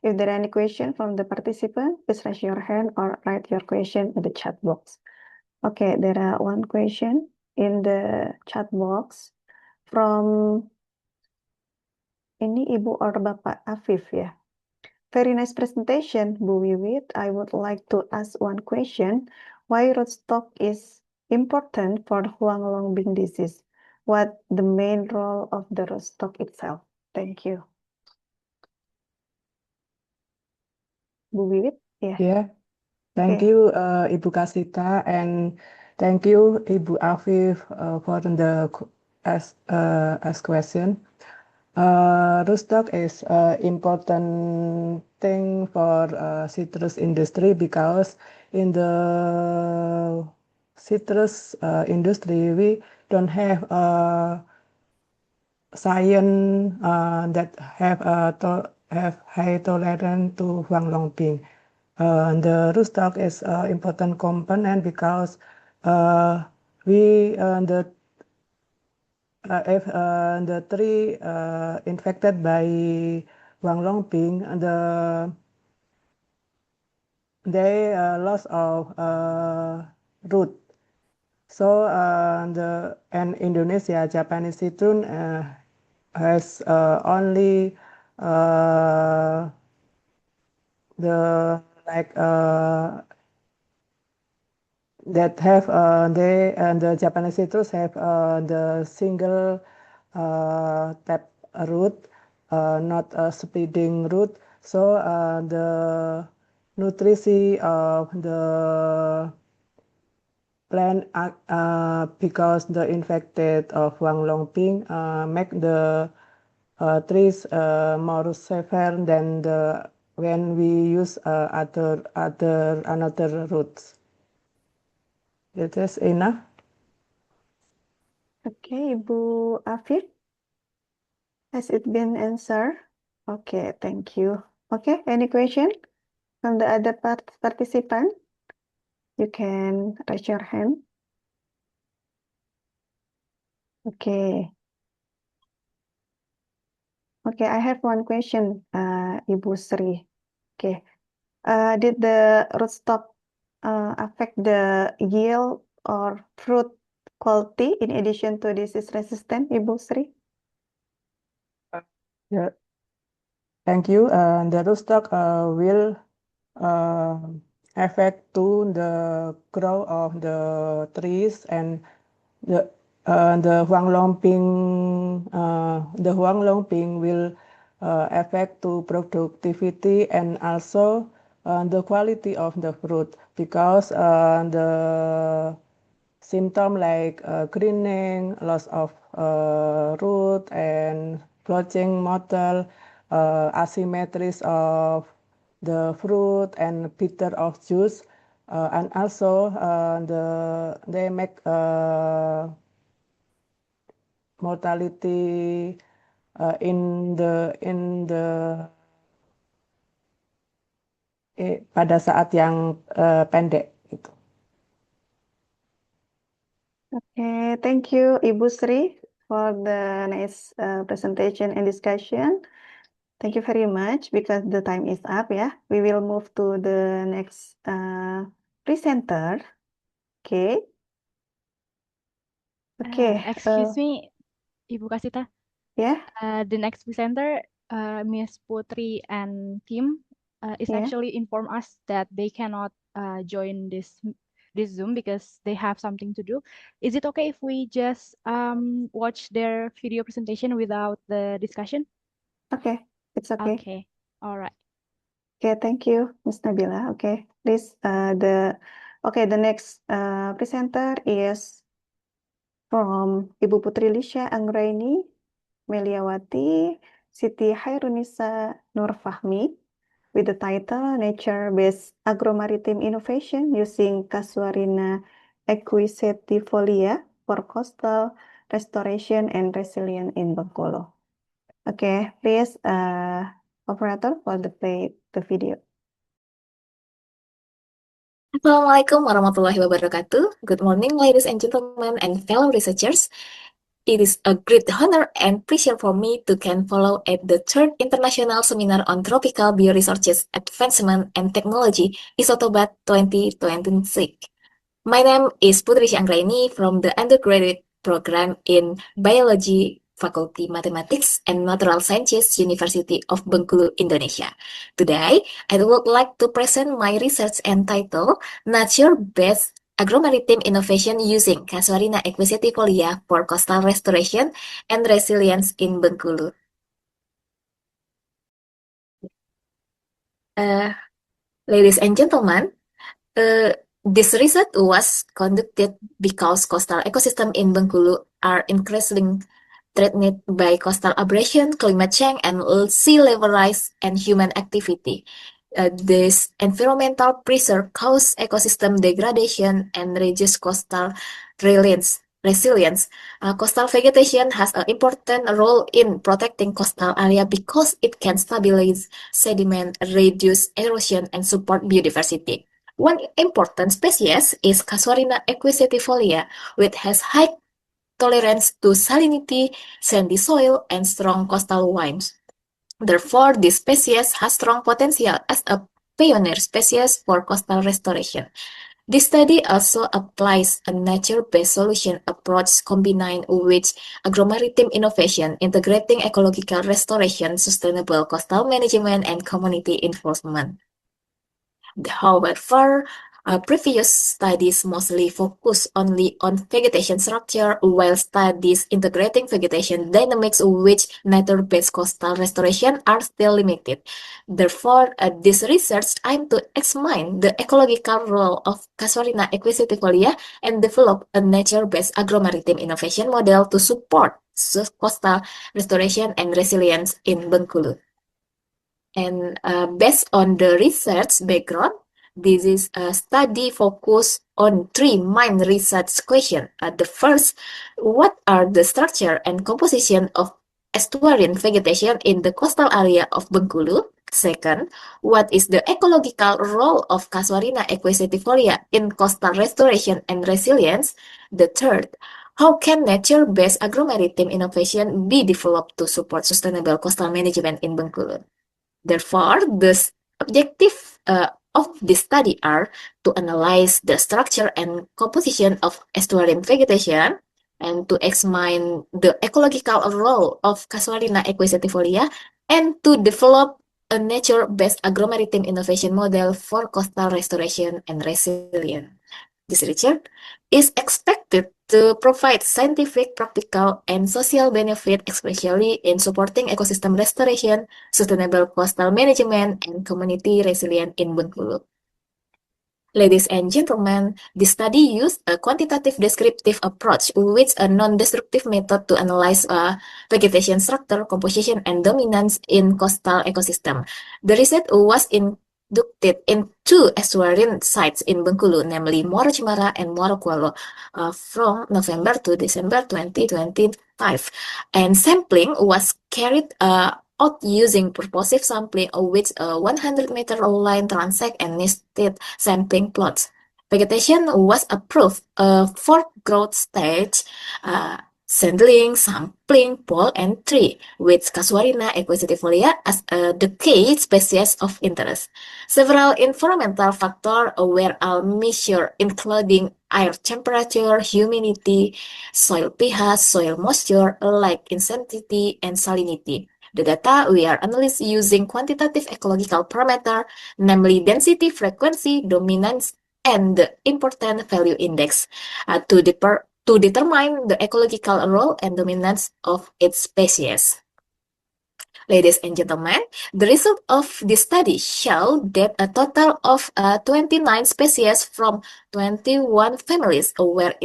If there are any question from the participant, please raise your hand or write your question in the chat box. Okay, there are one question in the chat box from ini Ibu or Bapak Afif ya. Very nice presentation, Bu Wiwit. I would like to ask one question. Why rootstock is important for Huang Longbing disease? What the main role of the rootstock itself? Thank you. Bu Wiwit? Yeah. Yeah, thank Okay. you, Ibu Kasita, and thank you, Ibu Afif, for the ask question. Rootstock is important thing for citrus industry because in the citrus industry we don't have science that have high tolerance to Huang Longbing. The rootstock is important component because if the tree infected by Huang Longbing, they loss of root. So and Indonesia Japanese citron has only the that have the Japanese citrus have the single tap root, not a spreading root. So the nutrition of the plant because the infected of Huang Longbing make the trees more safer than when we use another roots. It is enough. Okay, Ibu Afif, has it been answered? Okay, thank you. Okay, any question from the other participant? You can raise your hand. Okay. Okay, I have one question, Ibu Sri. Okay. Did the rootstock affect the yield or fruit quality in addition to disease resistant, Ibu Sri? Yeah, thank you. The rootstock will affect to the growth of the trees and the Huang Longbing will affect to productivity and also the quality of the fruit because the symptom like greening, loss of root and blotching mottle, asymmetries of the fruit and bitter of juice, and also they make mortality pada saat yang pendek gitu. Okay, thank you, Ibu Sri, for the nice presentation and discussion. Thank you very much because the time is up, yeah. We will move to the next presenter. Okay. Okay. Excuse me, Ibu Kasita. Yeah. The next presenter, Miss Putri and team, is Yeah. actually inform us that they cannot join this Zoom because they have something to do. Is it okay if we just watch their video presentation without the discussion? Okay. It's okay. Okay. All right. Okay, thank you, Ms. Nabila. Okay, please, the next presenter is from Ibu Putri Lisha Anggraini Meliawati Siti Hairunisa Nur Fahmi with the title Nature-Based Agro-Maritime Innovation Using Casuarina equisetifolia for Coastal Restoration and Resilience in Bengkulu. Okay, please, operator, for the play the video. Assalamualaikum warahmatullahi wabarakatuh. Good morning, ladies and gentlemen and fellow researchers. It is a great honor and pleasure for me to can follow at the third International Seminar on Tropical Bioresources Advancement and Technology, Isotobat 2026. My name is Putri Anggraini from the undergraduate program in Biology Faculty Mathematics and Natural Sciences University of Bengkulu, Indonesia. Today, I would like to present my research entitled Nature-Based Agro-Maritime Innovation Using Casuarina equisetifolia for Coastal Restoration and Resilience in Bengkulu. Ladies and gentlemen, this research was conducted because coastal ecosystems in Bengkulu are increasingly threatened by coastal abrasion, climate change, and sea level rise and human activity. This environmental pressure cause ecosystem degradation and reduce coastal resilience. Coastal vegetation has an important role in protecting coastal area because it can stabilize sediment, reduce erosion, and support biodiversity. One important species is Casuarina equisetifolia, which has high tolerance to salinity, sandy soil, and strong coastal winds. Therefore, this species has strong potential as a pioneer species for coastal restoration. This study also applies a nature-based solution approach combined with agro-maritime innovation, integrating ecological restoration, sustainable coastal management, and community involvement. However, previous studies mostly focus only on vegetation structure, while studies integrating vegetation dynamics with nature-based coastal restoration are still limited. Therefore, this research aims to examine the ecological role of Casuarina equisetifolia and develop a nature-based agro-maritime innovation model to support coastal restoration and resilience in Bengkulu. And based on the research background, This is a study focused on three main research questions. The first, what are the structure and composition of estuarine vegetation in the coastal area of Bengkulu? Second, what is the ecological role of Casuarina equisetifolia in coastal restoration and resilience? The third, how can nature-based agro-maritime innovation be developed to support sustainable coastal management in Bengkulu? Therefore, the objective of this study are to analyze the structure and composition of estuarine vegetation and to examine the ecological role of Casuarina equisetifolia and to develop a nature-based agro-maritime innovation model for coastal restoration and resilience. This research is expected to provide scientific, practical, and social benefit, especially in supporting ecosystem restoration, sustainable coastal management, and community resilience in Bengkulu. Ladies and gentlemen, this study used a quantitative descriptive approach with a non-destructive method to analyze vegetation structure, composition, and dominance in coastal ecosystem. The research was conducted in two estuarine sites in Bengkulu, namely Muara Cemara and Muara Kualo, from November to December 2025. And sampling was carried out using purposive sampling with a 100-meter line transect and nested sampling plots. Vegetation was approved for growth stage, seedling, sampling, pole, and tree, with Casuarina equisetifolia as the key species of interest. Several environmental factors were all measured, including air temperature, humidity, soil pH, soil moisture, light intensity, and salinity. The data we are analyzing using quantitative ecological parameter, namely density, frequency, dominance, and the important value index to determine the ecological role and dominance of its species. Ladies and gentlemen, the result of this study show that a total of 29 species from 21 families were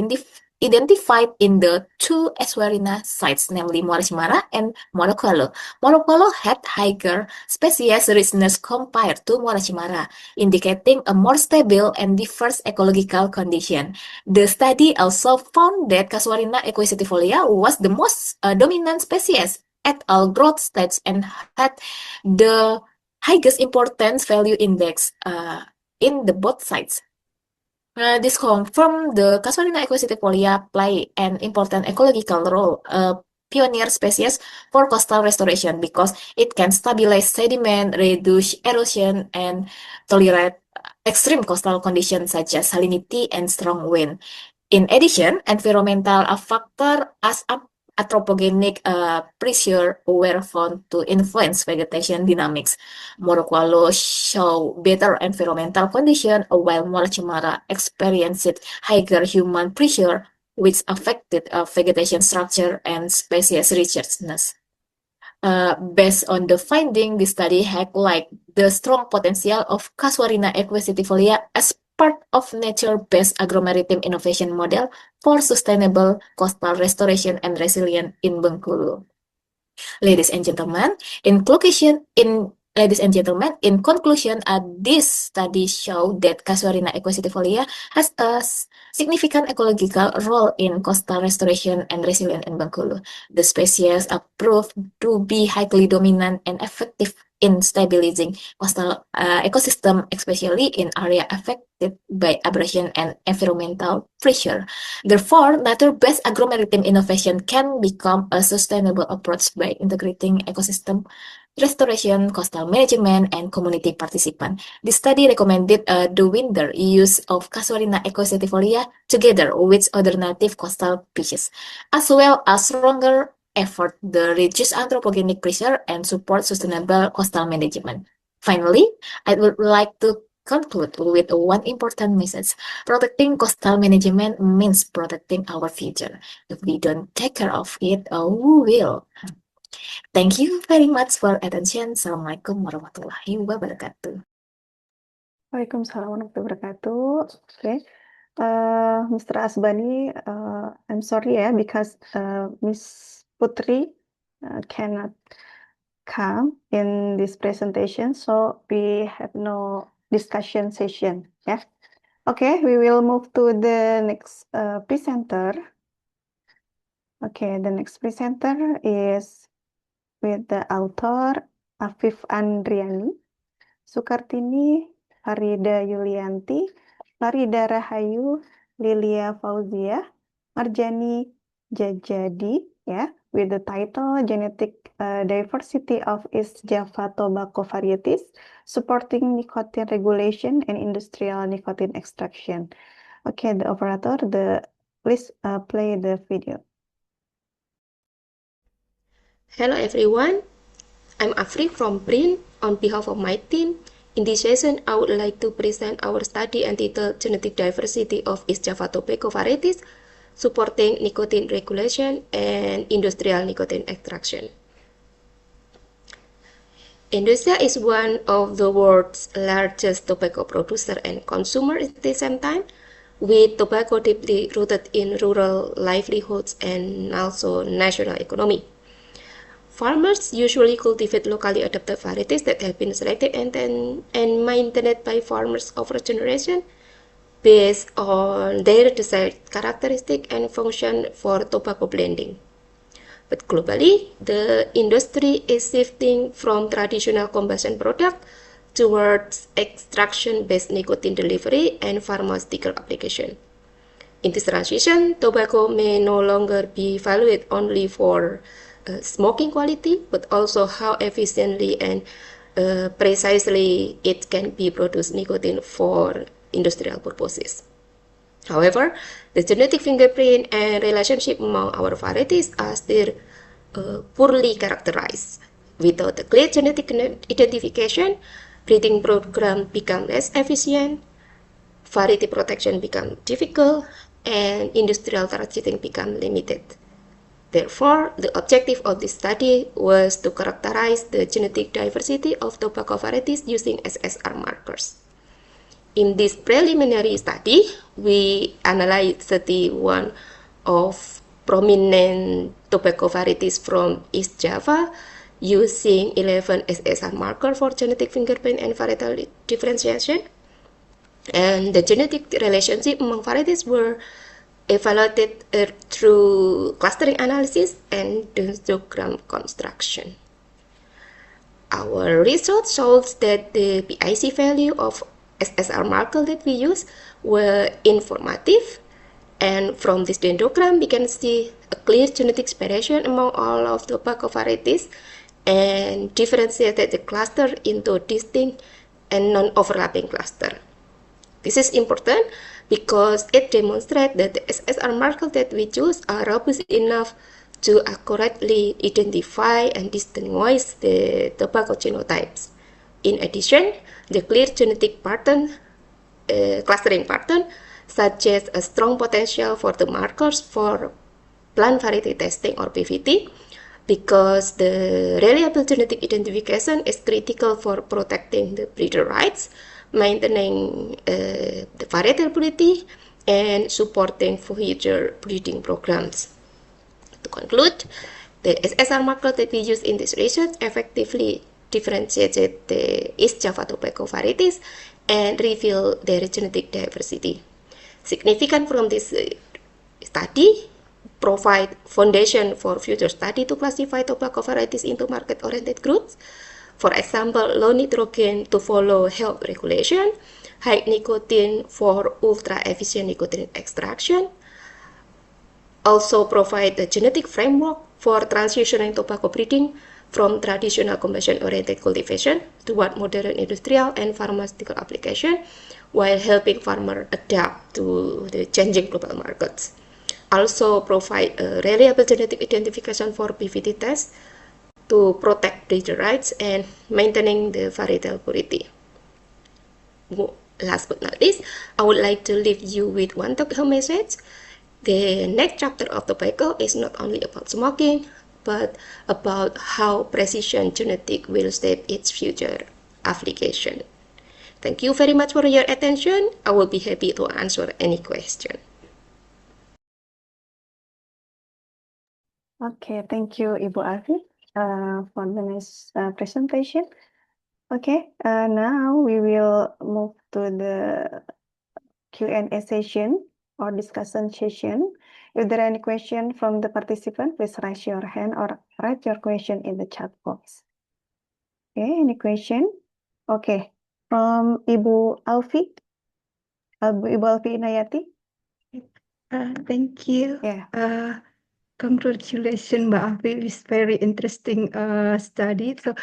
identified in the two estuarine sites, namely Muara Cemara and Muara Kualo. Muara Kualo had higher species richness compared to Muara Cemara, indicating a more stable and diverse ecological condition. The study also found that Casuarina equisetifolia was the most dominant species at all growth stages and had the highest importance value index in the both sites. This confirmed the Casuarina equisetifolia play an important ecological role, a pioneer species for coastal restoration because it can stabilize sediment, reduce erosion, and tolerate extreme coastal conditions such as salinity and strong wind. In addition, environmental factors as anthropogenic pressure were found to influence vegetation dynamics. Muara Kualo show better environmental conditions, while Muara Cemara experienced higher human pressure, which affected vegetation structure and species richness. Based on the finding, the study highlight the strong potential of Casuarina equisetifolia as part of nature-based agro-maritime innovation model for sustainable coastal restoration and resilience in Bengkulu. Ladies and gentlemen, in conclusion, this study showed that Casuarina equisetifolia has a significant ecological role in coastal restoration and resilience in Bengkulu. The species are proved to be highly dominant and effective in stabilizing coastal ecosystem, especially in area affected by abrasion and environmental pressure. Therefore, nature-based agro-maritime innovation can become a sustainable approach by integrating ecosystem restoration, coastal management, and community participation. The study recommended the wider use of Casuarina equisetifolia together with other native coastal species, as well as stronger effort to reduce anthropogenic pressure and support sustainable coastal management. Finally, I would like to conclude with one important message. Protecting coastal management means protecting our future. If we don't take care of it, who will? Thank you very much for attention. Assalamualaikum warahmatullahi wabarakatuh. Waalaikumsalam warahmatullahi wabarakatuh. Okay. Mr. Asbani, I'm sorry because Miss Putri cannot come in this presentation, so we have no discussion session. Yeah. Okay, we will move to the next presenter. Okay, the next presenter is with the author Afif Andriani, Sukartini, Farida Yulianti, Farida Rahayu, Lilia Fauzia, Marjani Jajadi, yeah, with the title Genetic Diversity of East Java Tobacco Varieties, Supporting Nicotine Regulation and Industrial Nicotine Extraction. Okay, the operator, please play the video. Hello everyone, I'm Afri from BRIN. On behalf of my team, in this session I would like to present our study entitled Genetic Diversity of East Java Tobacco Varieties, Supporting Nicotine Regulation and Industrial Nicotine Extraction. Indonesia is one of the world's largest tobacco producer and consumer at the same time, with tobacco deeply rooted in rural livelihoods and also national economy. Farmers usually cultivate locally adapted varieties that have been selected and maintained by farmers over generation based on their desired characteristic and function for tobacco blending. But globally, the industry is shifting from traditional combustion product towards extraction-based nicotine delivery and pharmaceutical application. In this transition, tobacco may no longer be valued only for smoking quality, but also how efficiently and precisely it can be produced nicotine for industrial purposes. However, the genetic fingerprint and relationship among our varieties are still poorly characterized. Without a clear genetic identification, breeding program become less efficient, variety protection become difficult, and industrial targeting become limited. Therefore, the objective of this study was to characterize the genetic diversity of tobacco varieties using SSR markers. In this preliminary study, we analyzed 31 of prominent tobacco varieties from East Java using 11 SSR markers for genetic fingerprint and varietal differentiation. And the genetic relationship among varieties were evaluated through clustering analysis and dendrogram construction. Our results shows that the PIC value of SSR marker that we use were informative, and from this dendrogram we can see a clear genetic separation among all of the tobacco varieties and differentiated the cluster into distinct and non-overlapping cluster. This is important because it demonstrates that the SSR markers that we choose are robust enough to accurately identify and distinguish the tobacco genotypes. In addition, the clear genetic pattern, clustering pattern, suggests a strong potential for the markers for plant variety testing or PVT, because the reliable genetic identification is critical for protecting the breeder rights, maintaining the variability, and supporting future breeding programs. To conclude, the SSR marker that we use in this research effectively differentiated the East Java tobacco varieties and reveal their genetic diversity. Significant from this study provide foundation for future study to classify tobacco varieties into market-oriented groups. For example, low nitrogen to follow health regulation, high nicotine for ultra-efficient nicotine extraction. Also provide a genetic framework for transitioning tobacco breeding from traditional combustion-oriented cultivation toward modern industrial and pharmaceutical application, while helping farmers adapt to the changing global markets. Also provide a reliable genetic identification for PVT tests to protect breeder rights and maintaining the varietal purity. Last but not least, I would like to leave you with one take-home message. The next chapter of tobacco is not only about smoking, but about how precision genetic will shape its future application. Thank you very much for your attention. I will be happy to answer any question. Okay, thank you, Ibu Afi, for the nice presentation. Okay, now we will move to the Q&A session or discussion session. If there are any question from the participant, please raise your hand or write your question in the chat box. Okay, any question? Okay, from Ibu Alfi. Ibu Alfi Inayati. Thank you. Yeah. Congratulations, Mbak Alfi. It's very interesting study. So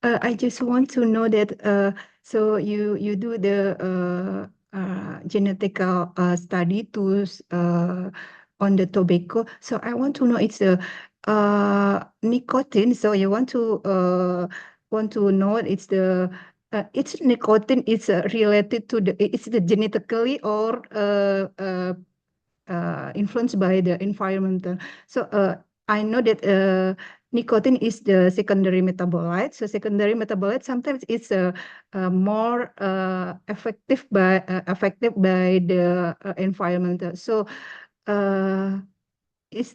I just want to know that so you do the genetical study to on the tobacco. So I want to know it's a nicotine. So you want to know it's the it's nicotine is related to the genetically or influenced by the environmental. So I know that nicotine is the secondary metabolite. So secondary metabolite sometimes it's more affected by the environmental. So is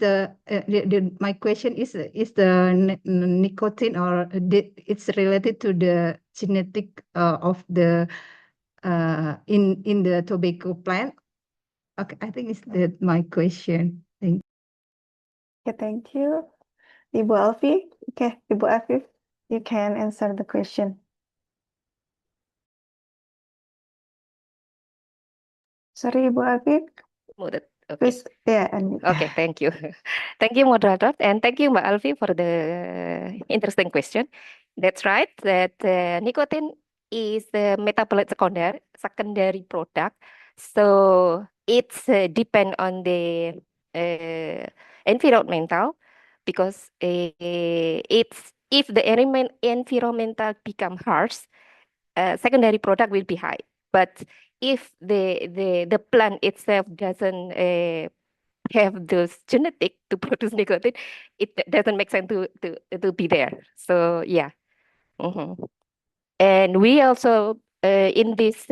my question is the nicotine or it's related to the genetic of the in the tobacco plant? Okay, I think it's my question. Thank you. Okay, thank you. Ibu Alfi. Okay, Ibu Afif, you can answer the question. Sorry, Ibu Afif. Muted. Okay. Please, yeah. Okay, thank you. Thank you, moderator, and thank you, Mbak Alfi, for the interesting question. That's right, that nicotine is the metabolite secondary product. So it's depend on the environmental, because it's if the environmental become harsh, secondary product will be high. But if the plant itself doesn't have those genetic to produce nicotine, it doesn't make sense to be there. So yeah. And we also in this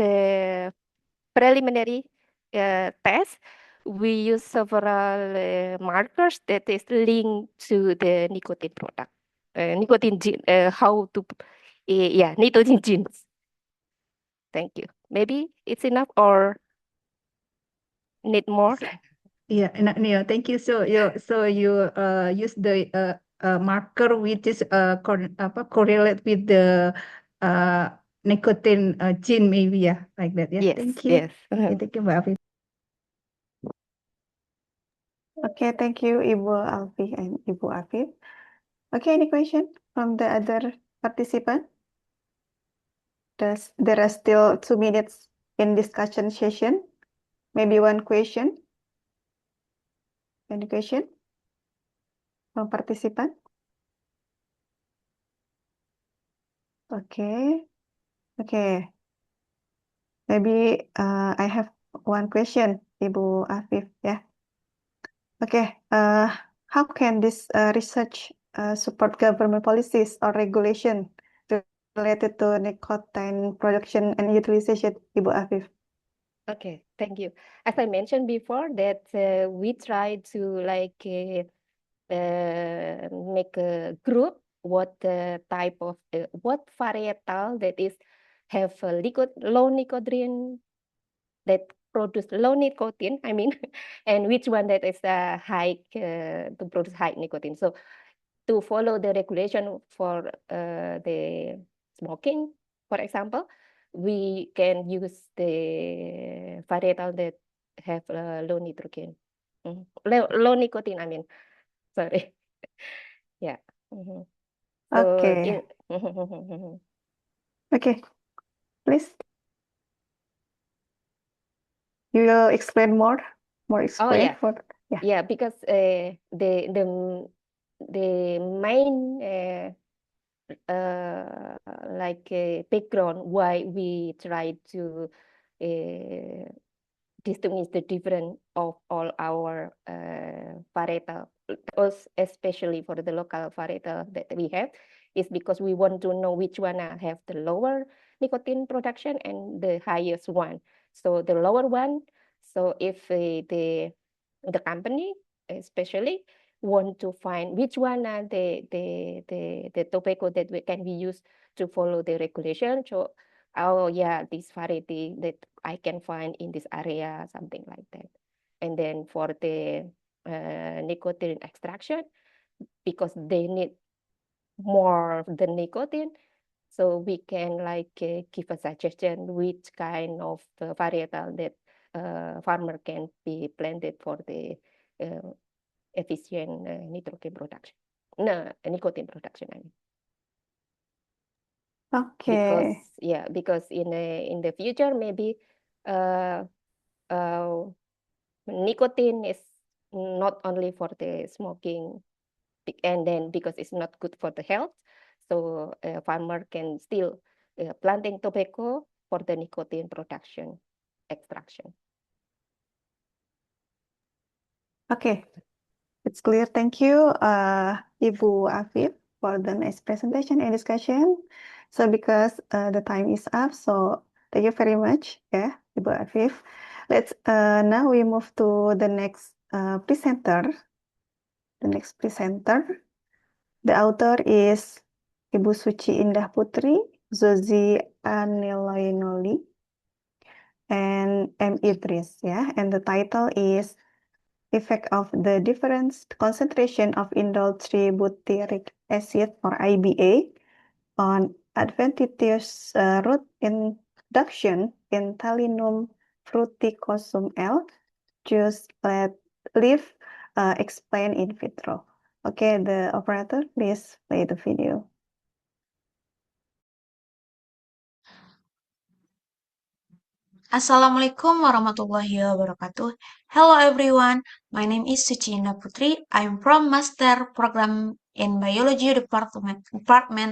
preliminary test, we use several markers that is linked to the nicotine product, nicotine gene, how to, yeah, nicotine genes. Thank you. Maybe it's enough or need more? Yeah, yeah, thank you. So you use the marker which is correlate with the nicotine gene, maybe, yeah, like that. Yeah, Yes, thank you. yes. Yeah, thank you, Mbak Alfi. Okay, thank you, Ibu Alfi and Ibu Afif. Okay, any question from the other participant? There are still 2 minutes in discussion session. Maybe one question. Any question from participant? Okay. Okay. Maybe I have one question, Ibu Afif. Yeah. Okay. How can this research support government policies or regulation related to nicotine production and utilization, Ibu Afif? Okay, thank you. As I mentioned before, that we try to like make a group what type of what varietal that is have a low nicotine, that produce low nicotine, I mean, and which one that is high to produce high nicotine. So to follow the regulation for the smoking, for example, we can use the varietal that have low nitrogen, low nicotine, I mean, sorry. Yeah. So Okay. Okay, please. You will explain more? Oh explain yeah, for yeah, because the main like background why we try to distinguish the difference of all our varietal, especially for the local varietal that we have, is because we want to know which one have the lower nicotine production and the highest one. So the lower one, so if the company especially want to find which one are the tobacco that can be used to follow the regulation. So, oh yeah, this variety that I can find in this area, something like that. And then for the nicotine extraction, because they need more the nicotine, so we can like give a suggestion which kind of varietal that farmer can be planted for the efficient nicotine production. No, nicotine production, I mean. Okay. Because in the future maybe nicotine is not only for the smoking, and then because it's not good for the health, so a farmer can still planting tobacco for the nicotine production extraction. Okay, it's clear. Thank you, Ibu Afif, for the nice presentation and discussion. So because the time is up, so thank you very much, Ibu Afif. Let's now we move to the next presenter. The next presenter, the author is Ibu Suci Indah Putri, Zozi Aniloinoli, and M. Idris, and the title is Effect of the Different Concentration of Indole Tributyric Acid, or IBA, on adventitious root induction in Thalinum fruticosum L. Just leave explain in vitro. Okay, the operator, please play the video. Assalamualaikum warahmatullahi wabarakatuh. Hello everyone, my name is Suci Indah Putri. I'm from Master Program in Biology Department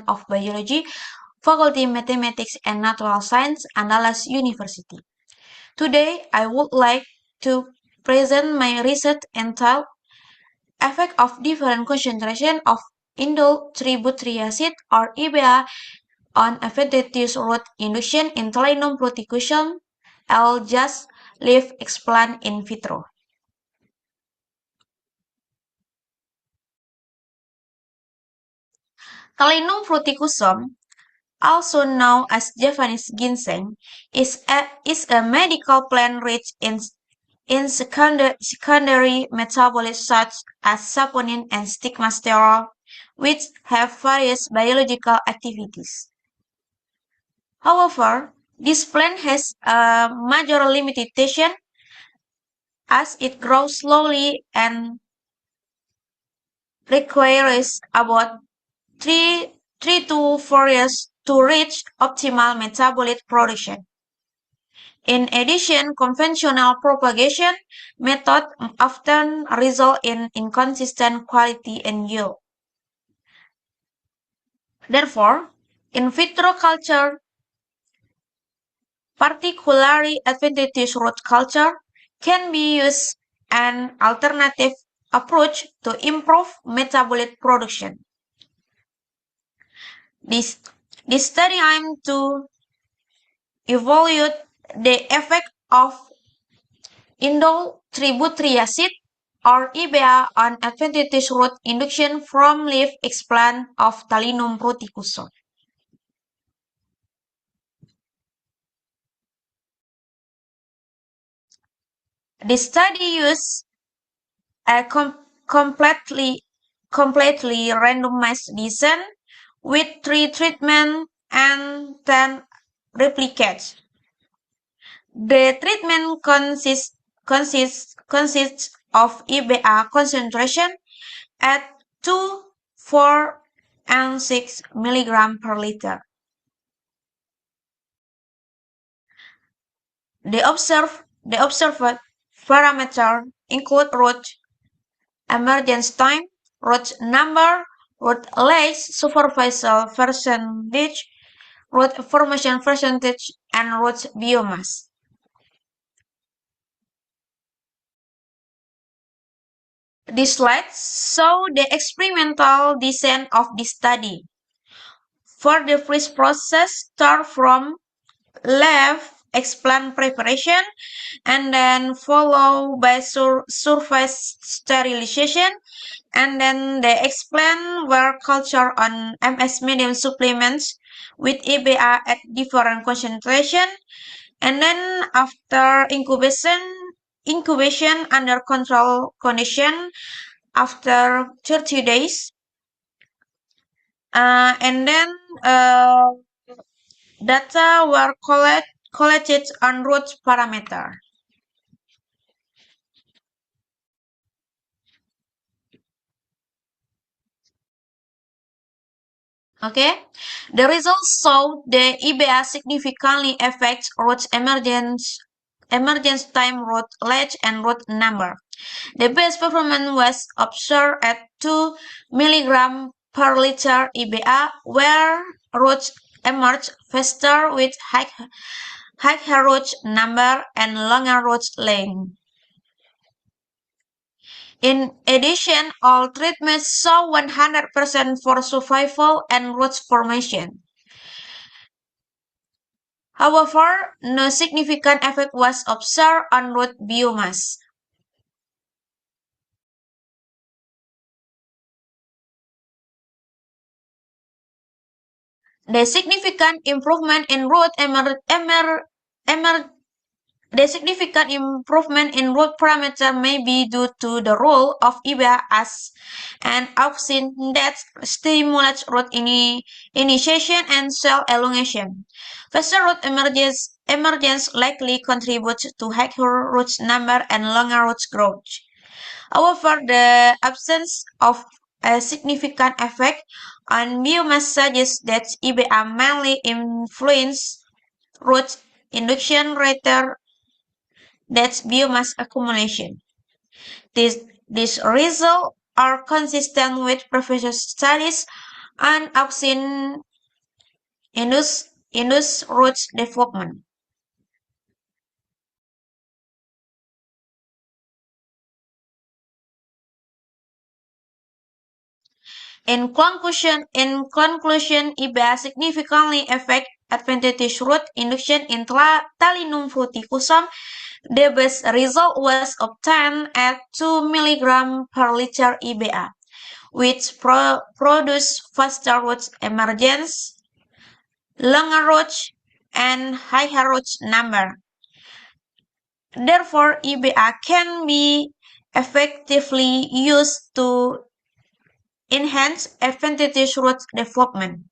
of Biology, Faculty Mathematics and Natural Science, Andalas University. Today, I would like to present my research entitled Effect of Different Concentration of Indole Tributyric Acid, or IBA, on adventitious root induction in Thalinum fruticosum L. Just leave explain in vitro. Thalinum fruticosum, also known as Japanese ginseng, is a medical plant rich in secondary metabolites such as saponin and stigmasterol, which have various biological activities. However, this plant has a major limitation as it grows slowly and requires about 3 to 4 years to reach optimal metabolite production. In addition, conventional propagation methods often result in inconsistent quality and yield. Therefore, in vitro culture, particularly adventitious root culture, can be used an alternative approach to improve metabolite production. This study aims to evaluate the effect of indole tributyric acid, or IBA, on adventitious root induction from leaf explant of Thalinum fruticosum. The study used a completely randomized design with 3 treatments and 10 replicates. The treatment consists of IBA concentration at 2, 4, and 6 mg per liter. The observed parameters include root emergence time, root number, root layers superficial percentage, root formation percentage, and root biomass. These slides show the experimental design of this study. For the first process, start from left explain preparation, and then followed by surface sterilization, and then they explain their culture on MS medium supplements with EBA at different concentration, and then after incubation under control condition after 30 days, and then data were collected on root parameter. Okay, the results show the EBA significantly affects root emergence time, root latch, and root number. The best performance was observed at 2 mg per liter EBA, where roots emerged faster with higher root number and longer root length. In addition, all treatments saw 100% for survival and root formation. However, no significant effect was observed on root biomass. The significant improvement in root parameter may be due to the role of EBA as an auxin that stimulates root initiation and cell elongation. Faster root emergence likely contributes to higher root number and longer root growth. However, the absence of a significant effect on biomass suggests that EBA mainly influence root induction rather than biomass accumulation. These results are consistent with previous studies on auxin-induced root development. In conclusion, EBA significantly affect adventitious root induction in Talinum fruticosum. The best result was obtained at 2 mg per liter EBA, which produced faster root emergence, longer root, and higher root number. Therefore, EBA can be effectively used to enhance adventitious root development.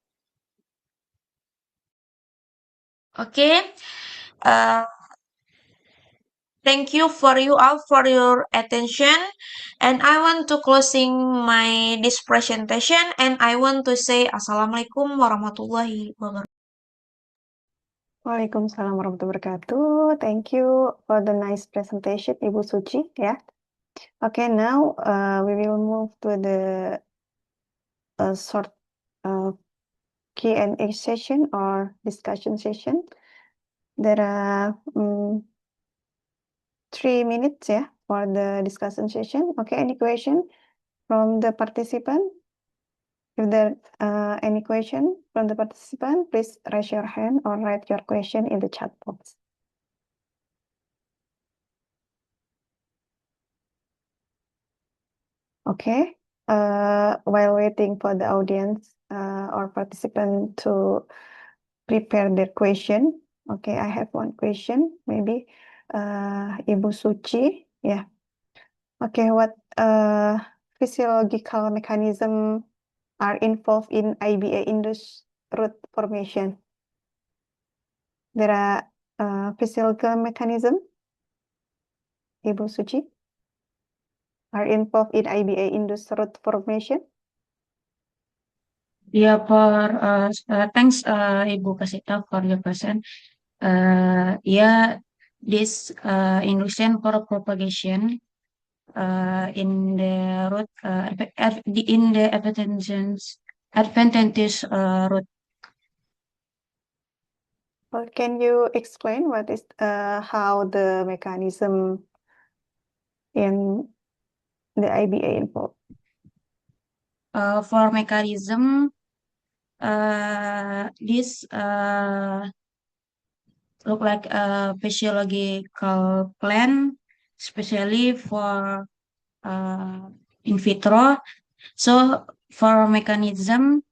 Okay, thank you for you all for your attention, and I want to closing this presentation, and I want to say Assalamualaikum warahmatullahi wabarakatuh. Waalaikumsalam warahmatullahi wabarakatuh. Thank you for the nice presentation, Ibu Suci. Yeah. Okay, now we will move to the short Q&A session or discussion session. There are 3 minutes, yeah, for the discussion session. Okay, any question from the participant? If there any question from the participant, please raise your hand or write your question in the chat box. Okay, while waiting for the audience or participant to prepare their question. Okay, I have one question, maybe Ibu Suci. Yeah. Okay, what physiological mechanism are involved in IBA-induced root formation? There are physiological mechanism, Ibu Suci, are involved in IBA-induced root formation? Yeah, thanks, Ibu Kasita, for your question. Yeah, this induction for propagation in the root in the adventitious root. Well, can you explain what is how the mechanism in the IBA involved? For mechanism, this look like a physiological plan, especially for in vitro. So for mechanism,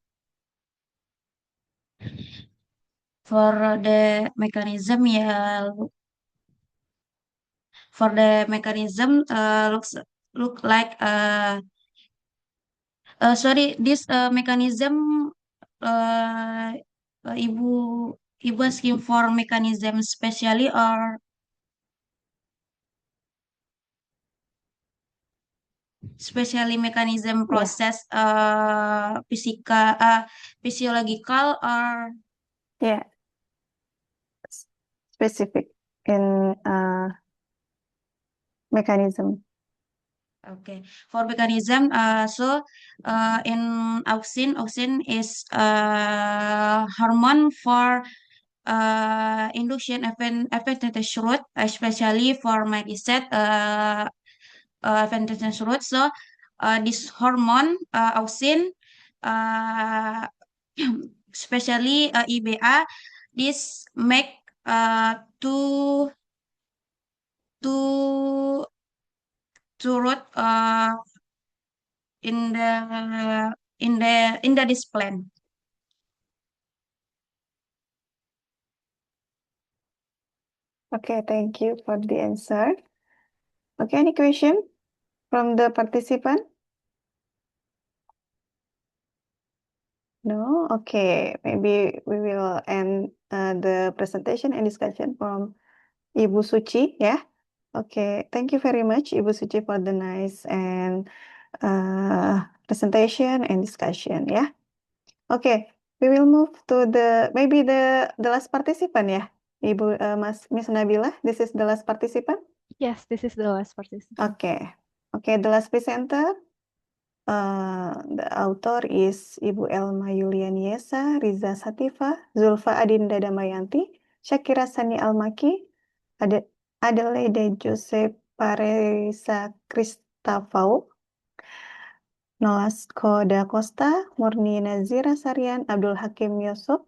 yeah, for the mechanism look like sorry, this mechanism uh, ibu asking for mechanism specially or mechanism Yeah, process physiological or yeah, specific in mechanism. okay, for mechanism, so in auxin is hormone for induction advantage route, especially for mindset advantage route. So this hormone auxin, uh, especially IBA, this make two two two route in the this plan. Okay, thank you for the answer. Okay, any question from the participant? No? Okay, maybe we will end the presentation and discussion from Ibu Suci, yeah? Okay, thank you very much, Ibu Suci, for the nice and presentation and discussion, yeah? Okay, we will move to maybe the last participant, yeah? Ibu Miss Nabila, this is the last participant? Yes, this is the last participant. Okay, the last presenter. The author is Ibu Elma Yulianiesa, Riza Sativa, Zulfa Adinda Damayanti, Syakira Sani Almaki, Adelaide Jose Paresa Kristafau, Nolasco da Costa, Murni Nazira Sarian, Abdul Hakim Yusuf,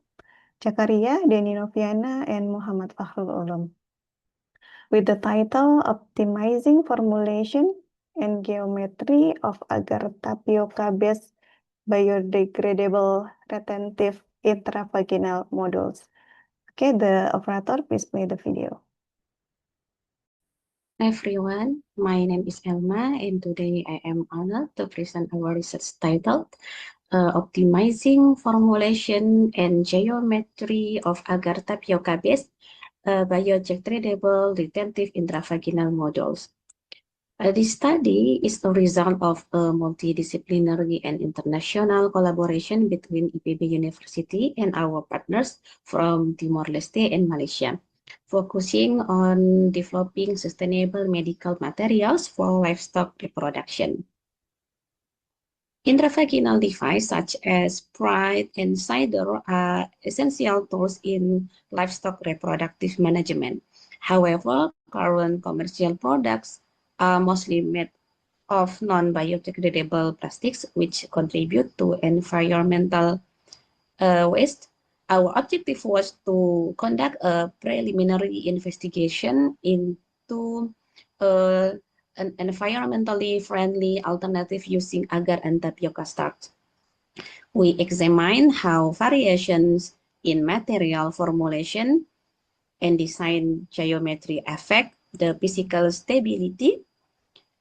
Jakaria, Deni Noviana, and Muhammad Fakhrul Ulum. With the title Optimizing Formulation and Geometry of Agar Tapioca-Based Biodegradable Retentive Intravaginal Modules. Okay, the operator, please play the video. Everyone, my name is Elma and today I am honored to present our research titled Optimizing Formulation and Geometry of Agar Tapioca-Based Biodegradable Retentive Intravaginal Modules. This study is a result of a multidisciplinary and international collaboration between IPB University and our partners from Timor-Leste and Malaysia, focusing on developing sustainable medical materials for livestock reproduction. Intravaginal devices such as Pride and Cider are essential tools in livestock reproductive management. However, current commercial products are mostly made of non-biodegradable plastics, which contribute to environmental waste. Our objective was to conduct a preliminary investigation into an environmentally friendly alternative using agar and tapioca starch. We examined how variations in material formulation and design geometry affect the physical stability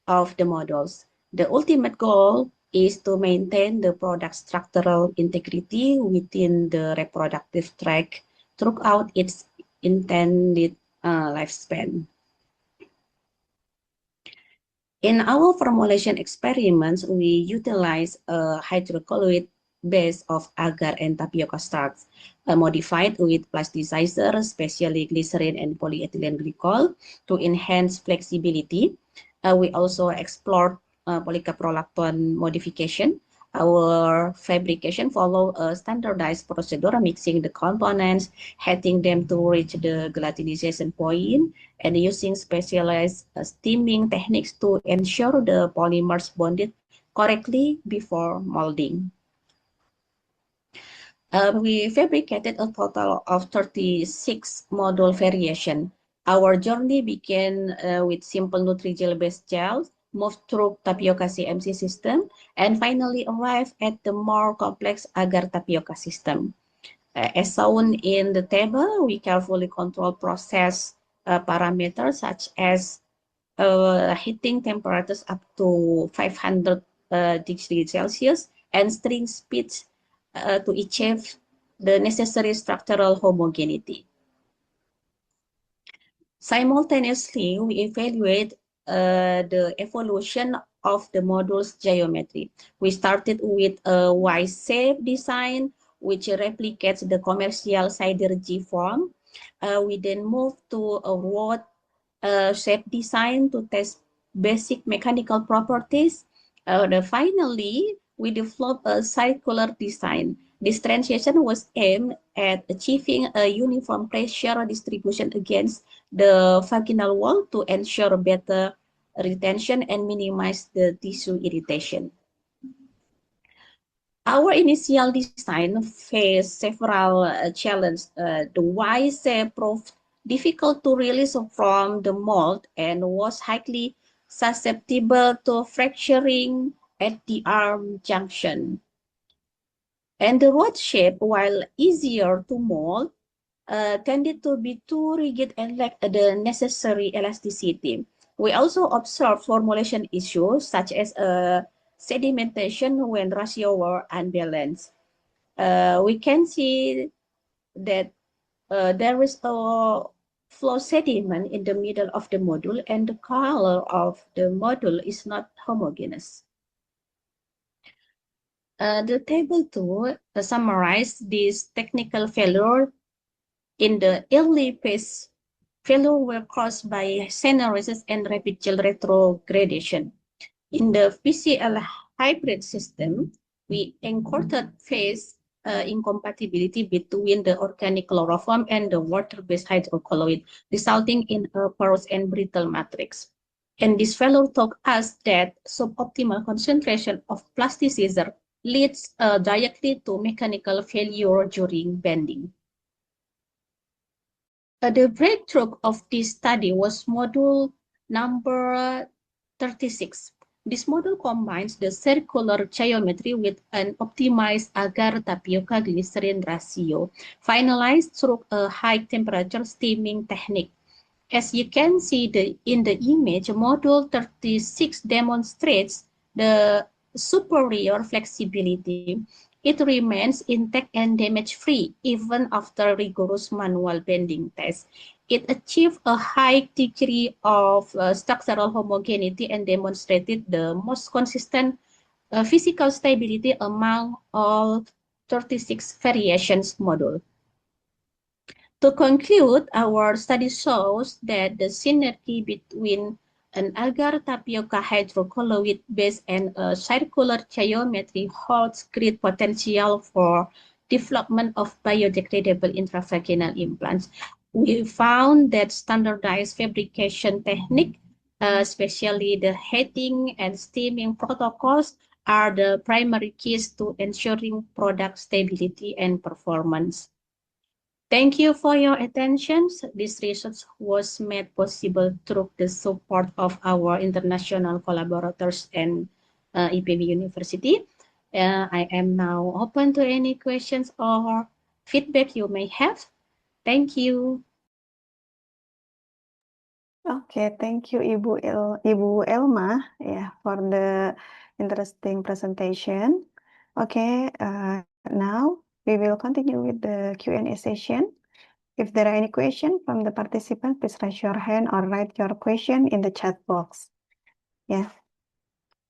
of the models. The ultimate goal is to maintain the product structural integrity within the reproductive tract throughout its intended lifespan. In our formulation experiments, we utilize a hydrocolloid base of agar and tapioca starch, modified with plasticizer, especially glycerin and polyethylene glycol, to enhance flexibility. We also explored polycaprolactone modification. Our fabrication follow a standardized procedure, mixing the components, heating them to reach the gelatinization point, and using specialized steaming techniques to ensure the polymers bonded correctly before molding. We fabricated a total of 36 module variation. Our journey began with simple Nutri-Gel-based gels, moved through tapioca CMC system, and finally arrived at the more complex agar tapioca system. As shown in the table, we carefully control process parameters such as heating temperatures up to 500 degrees Celsius and stirring speeds to achieve the necessary structural homogeneity. Simultaneously, we evaluate the evolution of the module's geometry. We started with a Y-shape design, which replicates the commercial Sidergy form. We then moved to a rod shape design to test basic mechanical properties. Finally, we developed a circular design. This transition was aimed at achieving a uniform pressure distribution against the vaginal wall to ensure better retention and minimize the tissue irritation. Our initial design faced several challenges. The Y-shape proved difficult to release from the mold and was highly susceptible to fracturing at the arm junction. And the rod shape, while easier to mold, tended to be too rigid and lacked the necessary elasticity. We also observed formulation issues such as sedimentation when ratio were unbalanced. We can see that there is a flow sediment in the middle of the module and the color of the module is not homogeneous. The table 2 summarizes this technical failure. In the early phase, failure were caused by senolysis and rapid gel retrogradation. In the PCL hybrid system, we encountered phase incompatibility between the organic chloroform and the water-based hydrocolloid, resulting in a porous and brittle matrix. And this failure taught us that suboptimal concentration of plasticizer leads directly to mechanical failure during bending. The breakthrough of this study was module number 36. This module combines the circular geometry with an optimized agar tapioca glycerin ratio, finalized through a high temperature steaming technique. As you can see in the image, module 36 demonstrates the superior flexibility. It remains intact and damage-free even after rigorous manual bending tests. It achieved a high degree of structural homogeneity and demonstrated the most consistent physical stability among all 36 variations module. To conclude, our study shows that the synergy between an agar tapioca hydrocolloid base and a circular geometry holds great potential for development of biodegradable intravaginal implants. We found that standardized fabrication technique, especially the heating and steaming protocols, are the primary keys to ensuring product stability and performance. Thank you for your attention. This research was made possible through the support of our international collaborators and IPB University. I am now open to any questions or feedback you may have. Thank you. Okay, thank you Ibu Elma for the interesting presentation. Okay, now we will continue with the Q&A session. If there are any questions from the participant, please raise your hand or write your question in the chat box. Yeah.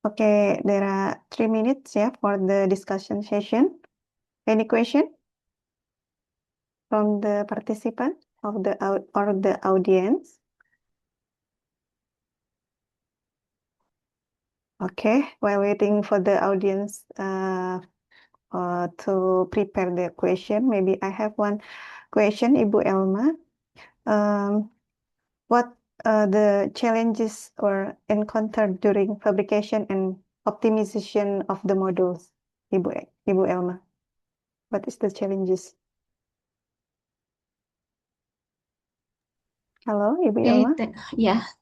Okay, there are 3 minutes for the discussion session. Any question from the participant or the audience? Okay, while waiting for the audience to prepare the question, maybe I have one question, Ibu Elma. What the challenges were encountered during fabrication and optimization of the modules, Ibu Elma? What is the challenges? Hello, Ibu Okay, Ilma.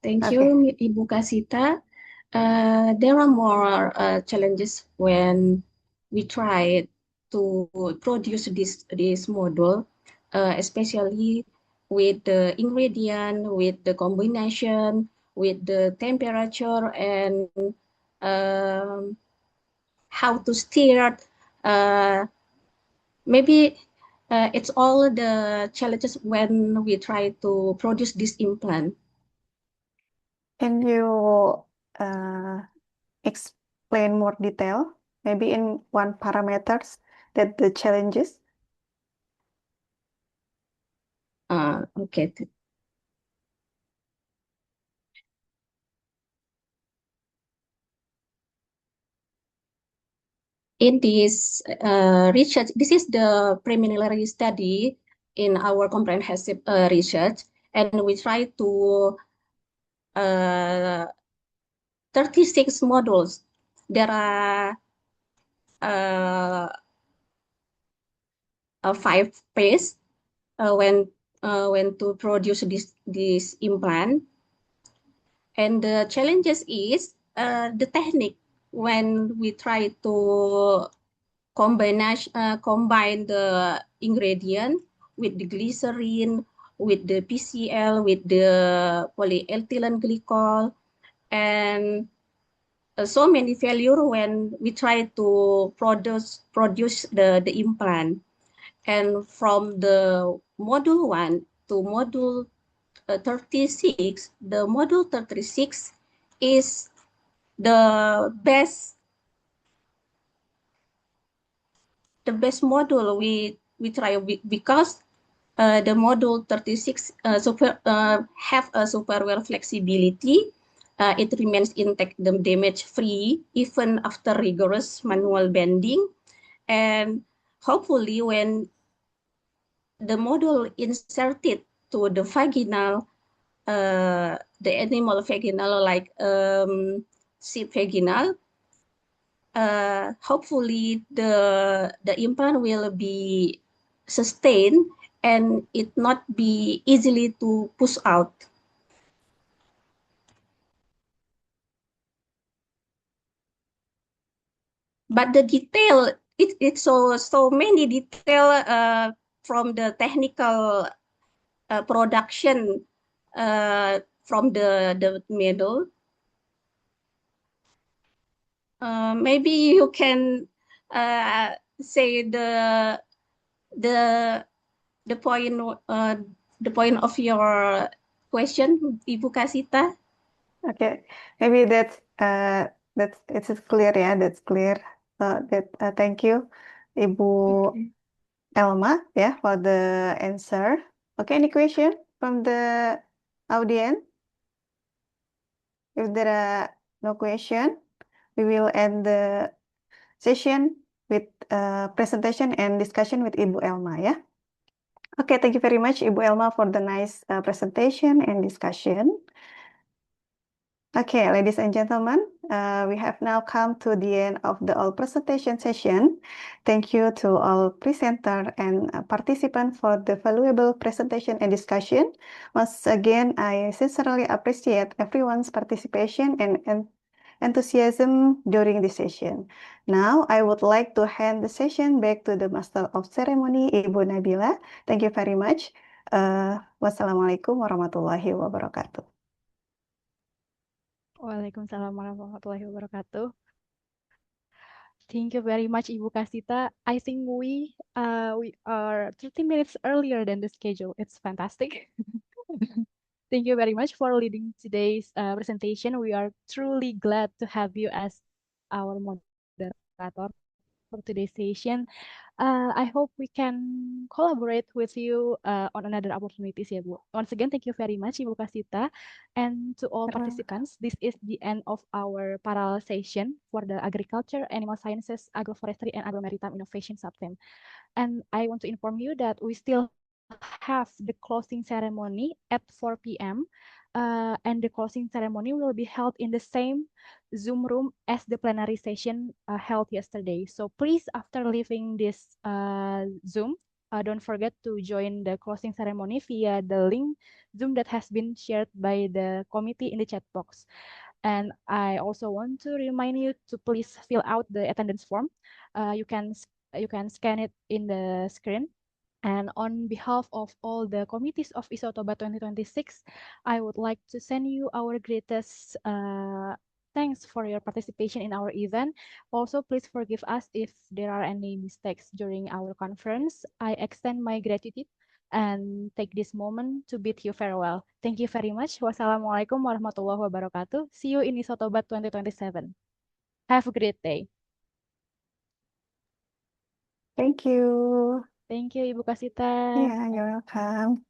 thank Okay. you, Ibu Kasita. There are more challenges when we try to produce this model, especially with the ingredient, with the combination, with the temperature, and um, how to steer. Maybe it's all the challenges when we try to produce this implant. Can you explain more detail, maybe in one parameters that the challenges? Okay. In this research, this is the preliminary study in our comprehensive research, and we try to 36 modules. There are 5 phase when to produce this implant, and the challenges is the technique when we try to combine the ingredient with the glycerin, with the PCl, with the polyethylene glycol, and so many failure when we try to produce the implant. And from the module 1 to module 36, the module 36 is the best module we try because the module 36 have a superior flexibility. It remains intact, damage free even after rigorous manual bending, and hopefully when the module inserted to the vaginal, the animal vaginal, like sheep vaginal, hopefully the implant will be sustained and it not be easily to push out. But the detail, it's so many detail from the technical production from the middle. Maybe you can say the point of your question, Ibu Kasita. Okay, maybe that's it's clear, yeah, that's clear. Thank you, Ibu Elma, yeah, for the answer. Okay, any question from the audience? If there are no question, we will end the session with presentation and discussion with Ibu Elma, yeah. Okay, thank you very much, Ibu Elma, for the nice presentation and discussion. Okay, ladies and gentlemen, we have now come to the end of the all presentation session. Thank you to all presenter and participants for the valuable presentation and discussion. Once again, I sincerely appreciate everyone's participation and enthusiasm during this session. Now, I would like to hand the session back to the Master of Ceremony, Ibu Nabila. Thank you very much. Wassalamualaikum warahmatullahi wabarakatuh. Waalaikumsalam warahmatullahi wabarakatuh. Thank you very much, Ibu Kasita. I think we are 30 minutes earlier than the schedule. It's fantastic. Thank you very much for leading today's presentation. We are truly glad to have you as our moderator for today's session. I hope we can collaborate with you on another opportunities, ya, Bu. Once again, thank you very much, Ibu Kasita. And to all participants, this is the end of our parallel session for the Agriculture, Animal Sciences, Agroforestry, and Agromaritime Innovation Subteam. And I want to inform you that we still have the closing ceremony at 4 p.m. and the closing ceremony will be held in the same Zoom room as the plenary session held yesterday. So please, after leaving this Zoom, don't forget to join the closing ceremony via the link Zoom that has been shared by the committee in the chat box. And I also want to remind you to please fill out the attendance form. You can scan it in the screen. And on behalf of all the committees of Isotoba 2026, I would like to send you our greatest thanks for your participation in our event. Also, please forgive us if there are any mistakes during our conference. I extend my gratitude and take this moment to bid you farewell. Thank you very much. Wassalamualaikum warahmatullahi wabarakatuh. See you in Isotoba 2027. Have a great day. Thank you. Thank you, Ibu Kasita. Yeah, you're welcome.